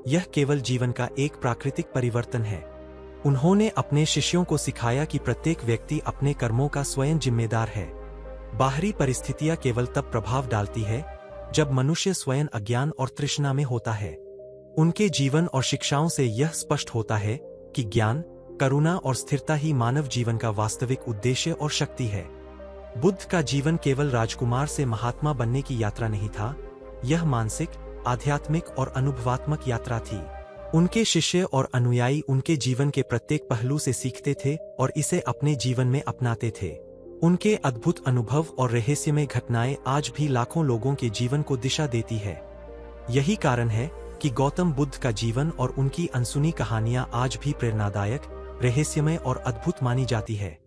यह केवल जीवन का एक प्राकृतिक परिवर्तन है। उन्होंने अपने शिष्यों को सिखाया कि प्रत्येक व्यक्ति अपने कर्मों का स्वयं जिम्मेदार है। बाहरी परिस्थितियां केवल तब प्रभाव डालती है जब मनुष्य स्वयं अज्ञान और तृष्णा में होता है। उनके जीवन और शिक्षाओं से यह स्पष्ट होता है कि ज्ञान, करुणा और स्थिरता ही मानव जीवन का वास्तविक उद्देश्य और शक्ति है। बुद्ध का जीवन केवल राजकुमार से महात्मा बनने की यात्रा नहीं था, यह मानसिक, आध्यात्मिक और अनुभवात्मक यात्रा थी। उनके शिष्य और अनुयायी उनके जीवन के प्रत्येक पहलू से सीखते थे और इसे अपने जीवन में अपनाते थे। उनके अद्भुत अनुभव और रहस्यमय घटनाएं आज भी लाखों लोगों के जीवन को दिशा देती है। यही कारण है कि गौतम बुद्ध का जीवन और उनकी अनसुनी कहानियां आज भी प्रेरणादायक, रहस्यमय और अद्भुत मानी जाती है।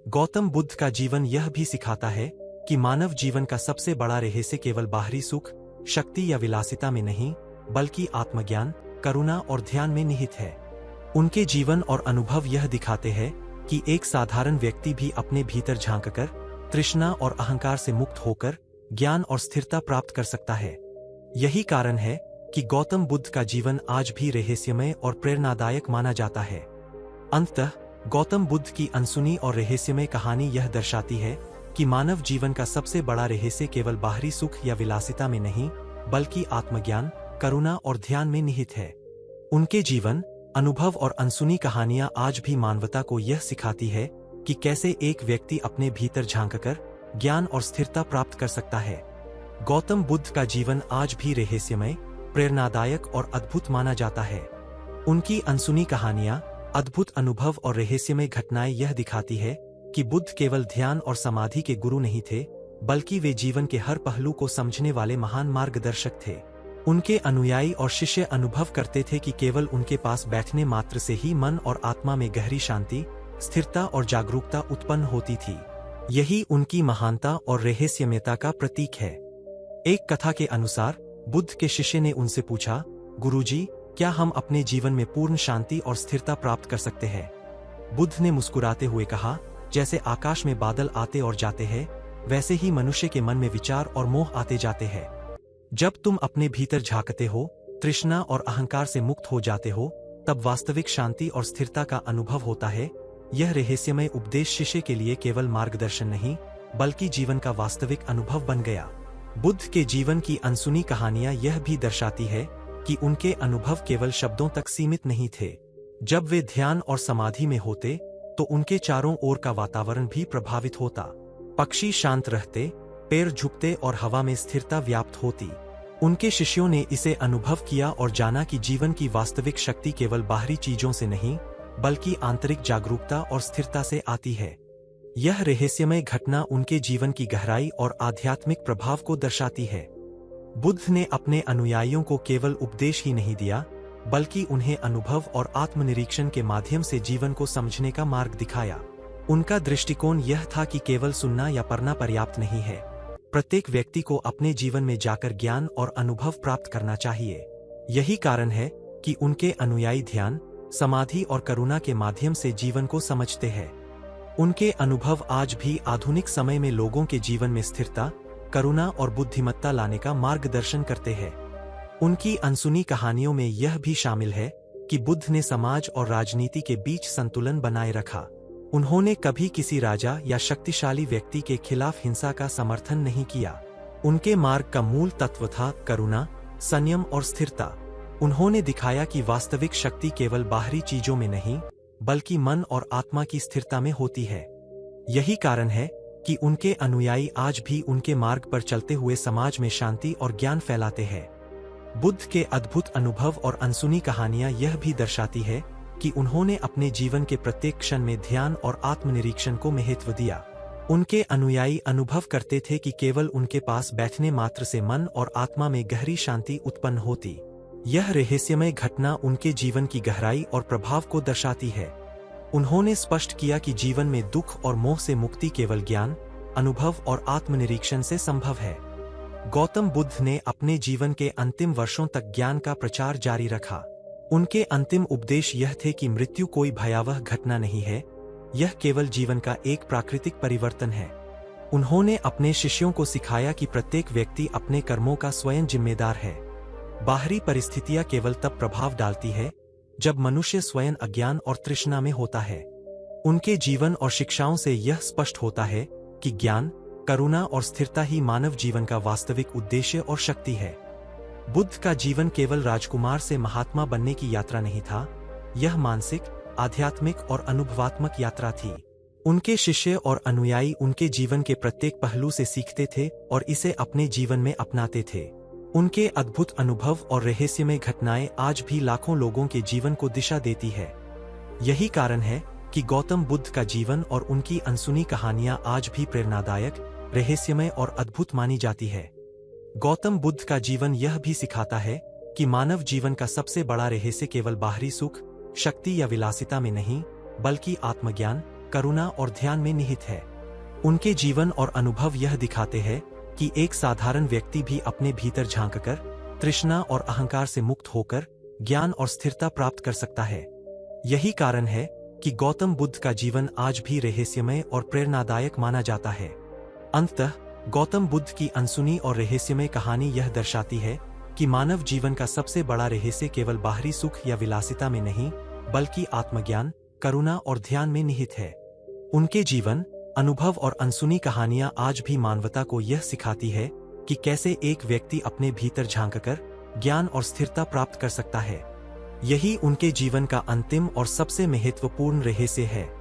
गौतम बुद्ध का जीवन यह भी सिखाता है कि मानव जीवन का सबसे बड़ा रहस्य केवल बाहरी सुख, शक्ति या विलासिता में नहीं, बल्कि आत्मज्ञान, करुणा और ध्यान में निहित है। उनके जीवन और अनुभव यह दिखाते हैं कि एक साधारण व्यक्ति भी अपने भीतर झांककर, तृष्णा और अहंकार से मुक्त होकर ज्ञान और स्थिरता प्राप्त कर सकता है। यही कारण है कि गौतम बुद्ध का जीवन आज भी रहस्यमय और प्रेरणादायक माना जाता है। अंततः गौतम बुद्ध की अनसुनी और रहस्यमय कहानी यह दर्शाती है कि मानव जीवन का सबसे बड़ा रहस्य केवल बाहरी सुख या विलासिता में नहीं, बल्कि आत्मज्ञान, करुणा और ध्यान में निहित है। उनके जीवन, अनुभव और अनसुनी कहानियां आज भी मानवता को यह सिखाती है कि कैसे एक व्यक्ति अपने भीतर झांककर ज्ञान और स्थिरता प्राप्त कर सकता है। गौतम बुद्ध का जीवन आज भी रहस्यमय, प्रेरणादायक और अद्भुत माना जाता है। उनकी अनसुनी कहानियां, अद्भुत अनुभव और रहस्यमय घटनाएं यह दिखाती है कि बुद्ध केवल ध्यान और समाधि के गुरु नहीं थे, बल्कि वे जीवन के हर पहलू को समझने वाले महान मार्गदर्शक थे। उनके अनुयायी और शिष्य अनुभव करते थे कि केवल उनके पास बैठने मात्र से ही मन और आत्मा में गहरी शांति, स्थिरता और जागरूकता उत्पन्न होती थी। यही उनकी महानता और रहस्यमयता का प्रतीक है। एक कथा के अनुसार बुद्ध के शिष्य ने उनसे पूछा, गुरुजी, क्या हम अपने जीवन में पूर्ण शांति और स्थिरता प्राप्त कर सकते हैं? बुद्ध ने मुस्कुराते हुए कहा, जैसे आकाश में बादल आते और जाते हैं, वैसे ही मनुष्य के मन में विचार और मोह आते जाते हैं। जब तुम अपने भीतर झांकते हो, तृष्णा और अहंकार से मुक्त हो जाते हो, तब वास्तविक शांति और स्थिरता का अनुभव होता है। यह रहस्यमय उपदेश शिष्य के लिए केवल मार्गदर्शन नहीं, बल्कि जीवन का वास्तविक अनुभव बन गया। बुद्ध के जीवन की अनसुनी कहानियां यह भी दर्शाती है कि उनके अनुभव केवल शब्दों तक सीमित नहीं थे। जब वे ध्यान और समाधि में होते, तो उनके चारों ओर का वातावरण भी प्रभावित होता। पक्षी शांत रहते, पैर झुकते और हवा में स्थिरता व्याप्त होती। उनके शिष्यों ने इसे अनुभव किया और जाना कि जीवन की वास्तविक शक्ति केवल बाहरी चीजों से नहीं, बल्कि आंतरिक जागरूकता और स्थिरता से आती है। यह रहस्यमय घटना उनके जीवन की गहराई और आध्यात्मिक प्रभाव को दर्शाती है। बुद्ध ने अपने अनुयायियों को केवल उपदेश ही नहीं दिया, बल्कि उन्हें अनुभव और आत्मनिरीक्षण के माध्यम से जीवन को समझने का मार्ग दिखाया। उनका दृष्टिकोण यह था कि केवल सुनना या पढ़ना पर्याप्त नहीं है। प्रत्येक व्यक्ति को अपने जीवन में जाकर ज्ञान और अनुभव प्राप्त करना चाहिए। यही कारण है कि उनके अनुयायी ध्यान, समाधि और करुणा के माध्यम से जीवन को समझते हैं। उनके अनुभव आज भी आधुनिक समय में लोगों के जीवन में स्थिरता, करुणा और बुद्धिमत्ता लाने का मार्गदर्शन करते हैं। उनकी अनसुनी कहानियों में यह भी शामिल है कि बुद्ध ने समाज और राजनीति के बीच संतुलन बनाए रखा। उन्होंने कभी किसी राजा या शक्तिशाली व्यक्ति के खिलाफ हिंसा का समर्थन नहीं किया। उनके मार्ग का मूल तत्व था करुणा, संयम और स्थिरता। उन्होंने दिखाया कि वास्तविक शक्ति केवल बाहरी चीजों में नहीं, बल्कि मन और आत्मा की स्थिरता में होती है। यही कारण है कि उनके अनुयायी आज भी उनके मार्ग पर चलते हुए समाज में शांति और ज्ञान फैलाते हैं। बुद्ध के अद्भुत अनुभव और अनसुनी कहानियां यह भी दर्शाती है कि उन्होंने अपने जीवन के प्रत्येक क्षण में ध्यान और आत्मनिरीक्षण को महत्व दिया। उनके अनुयायी अनुभव करते थे कि केवल उनके पास बैठने मात्र से मन और आत्मा में गहरी शांति उत्पन्न होती। यह रहस्यमय घटना उनके जीवन की गहराई और प्रभाव को दर्शाती है। उन्होंने स्पष्ट किया कि जीवन में दुख और मोह से मुक्ति केवल ज्ञान, अनुभव और आत्मनिरीक्षण से संभव है। गौतम बुद्ध ने अपने जीवन के अंतिम वर्षों तक ज्ञान का प्रचार जारी रखा। उनके अंतिम उपदेश यह थे कि मृत्यु कोई भयावह घटना नहीं है, यह केवल जीवन का एक प्राकृतिक परिवर्तन है। उन्होंने अपने शिष्यों को सिखाया कि प्रत्येक व्यक्ति अपने कर्मों का स्वयं जिम्मेदार है। बाहरी परिस्थितियां केवल तब प्रभाव डालती है जब मनुष्य स्वयं अज्ञान और तृष्णा में होता है। उनके जीवन और शिक्षाओं से यह स्पष्ट होता है कि ज्ञान, करुणा और स्थिरता ही मानव जीवन का वास्तविक उद्देश्य और शक्ति है। बुद्ध का जीवन केवल राजकुमार से महात्मा बनने की यात्रा नहीं था, यह मानसिक, आध्यात्मिक और अनुभवात्मक यात्रा थी। उनके शिष्य और अनुयायी उनके जीवन के प्रत्येक पहलू से सीखते थे और इसे अपने जीवन में अपनाते थे। उनके अद्भुत अनुभव और रहस्यमय घटनाएं आज भी लाखों लोगों के जीवन को दिशा देती है। यही कारण है कि गौतम बुद्ध का जीवन और उनकी अनसुनी कहानियां आज भी प्रेरणादायक, रहस्यमय और अद्भुत मानी जाती है। गौतम बुद्ध का जीवन यह भी सिखाता है कि मानव जीवन का सबसे बड़ा रहस्य केवल बाहरी सुख, शक्ति या विलासिता में नहीं, बल्कि आत्मज्ञान, करुणा और ध्यान में निहित है। उनके जीवन और अनुभव यह दिखाते हैं कि एक साधारण व्यक्ति भी अपने भीतर झांककर, तृष्णा और अहंकार से मुक्त होकर ज्ञान और स्थिरता प्राप्त कर सकता है। यही कारण है कि गौतम बुद्ध का जीवन आज भी रहस्यमय और प्रेरणादायक माना जाता है। अंततः गौतम बुद्ध की अनसुनी और रहस्यमय कहानी यह दर्शाती है कि मानव जीवन का सबसे बड़ा रहस्य केवल बाहरी सुख या विलासिता में नहीं, बल्कि आत्मज्ञान, करुणा और ध्यान में निहित है। उनके जीवन, अनुभव और अनसुनी कहानियां आज भी मानवता को यह सिखाती है कि कैसे एक व्यक्ति अपने भीतर झांककर ज्ञान और स्थिरता प्राप्त कर सकता है। यही उनके जीवन का अंतिम और सबसे महत्वपूर्ण रहस्य है।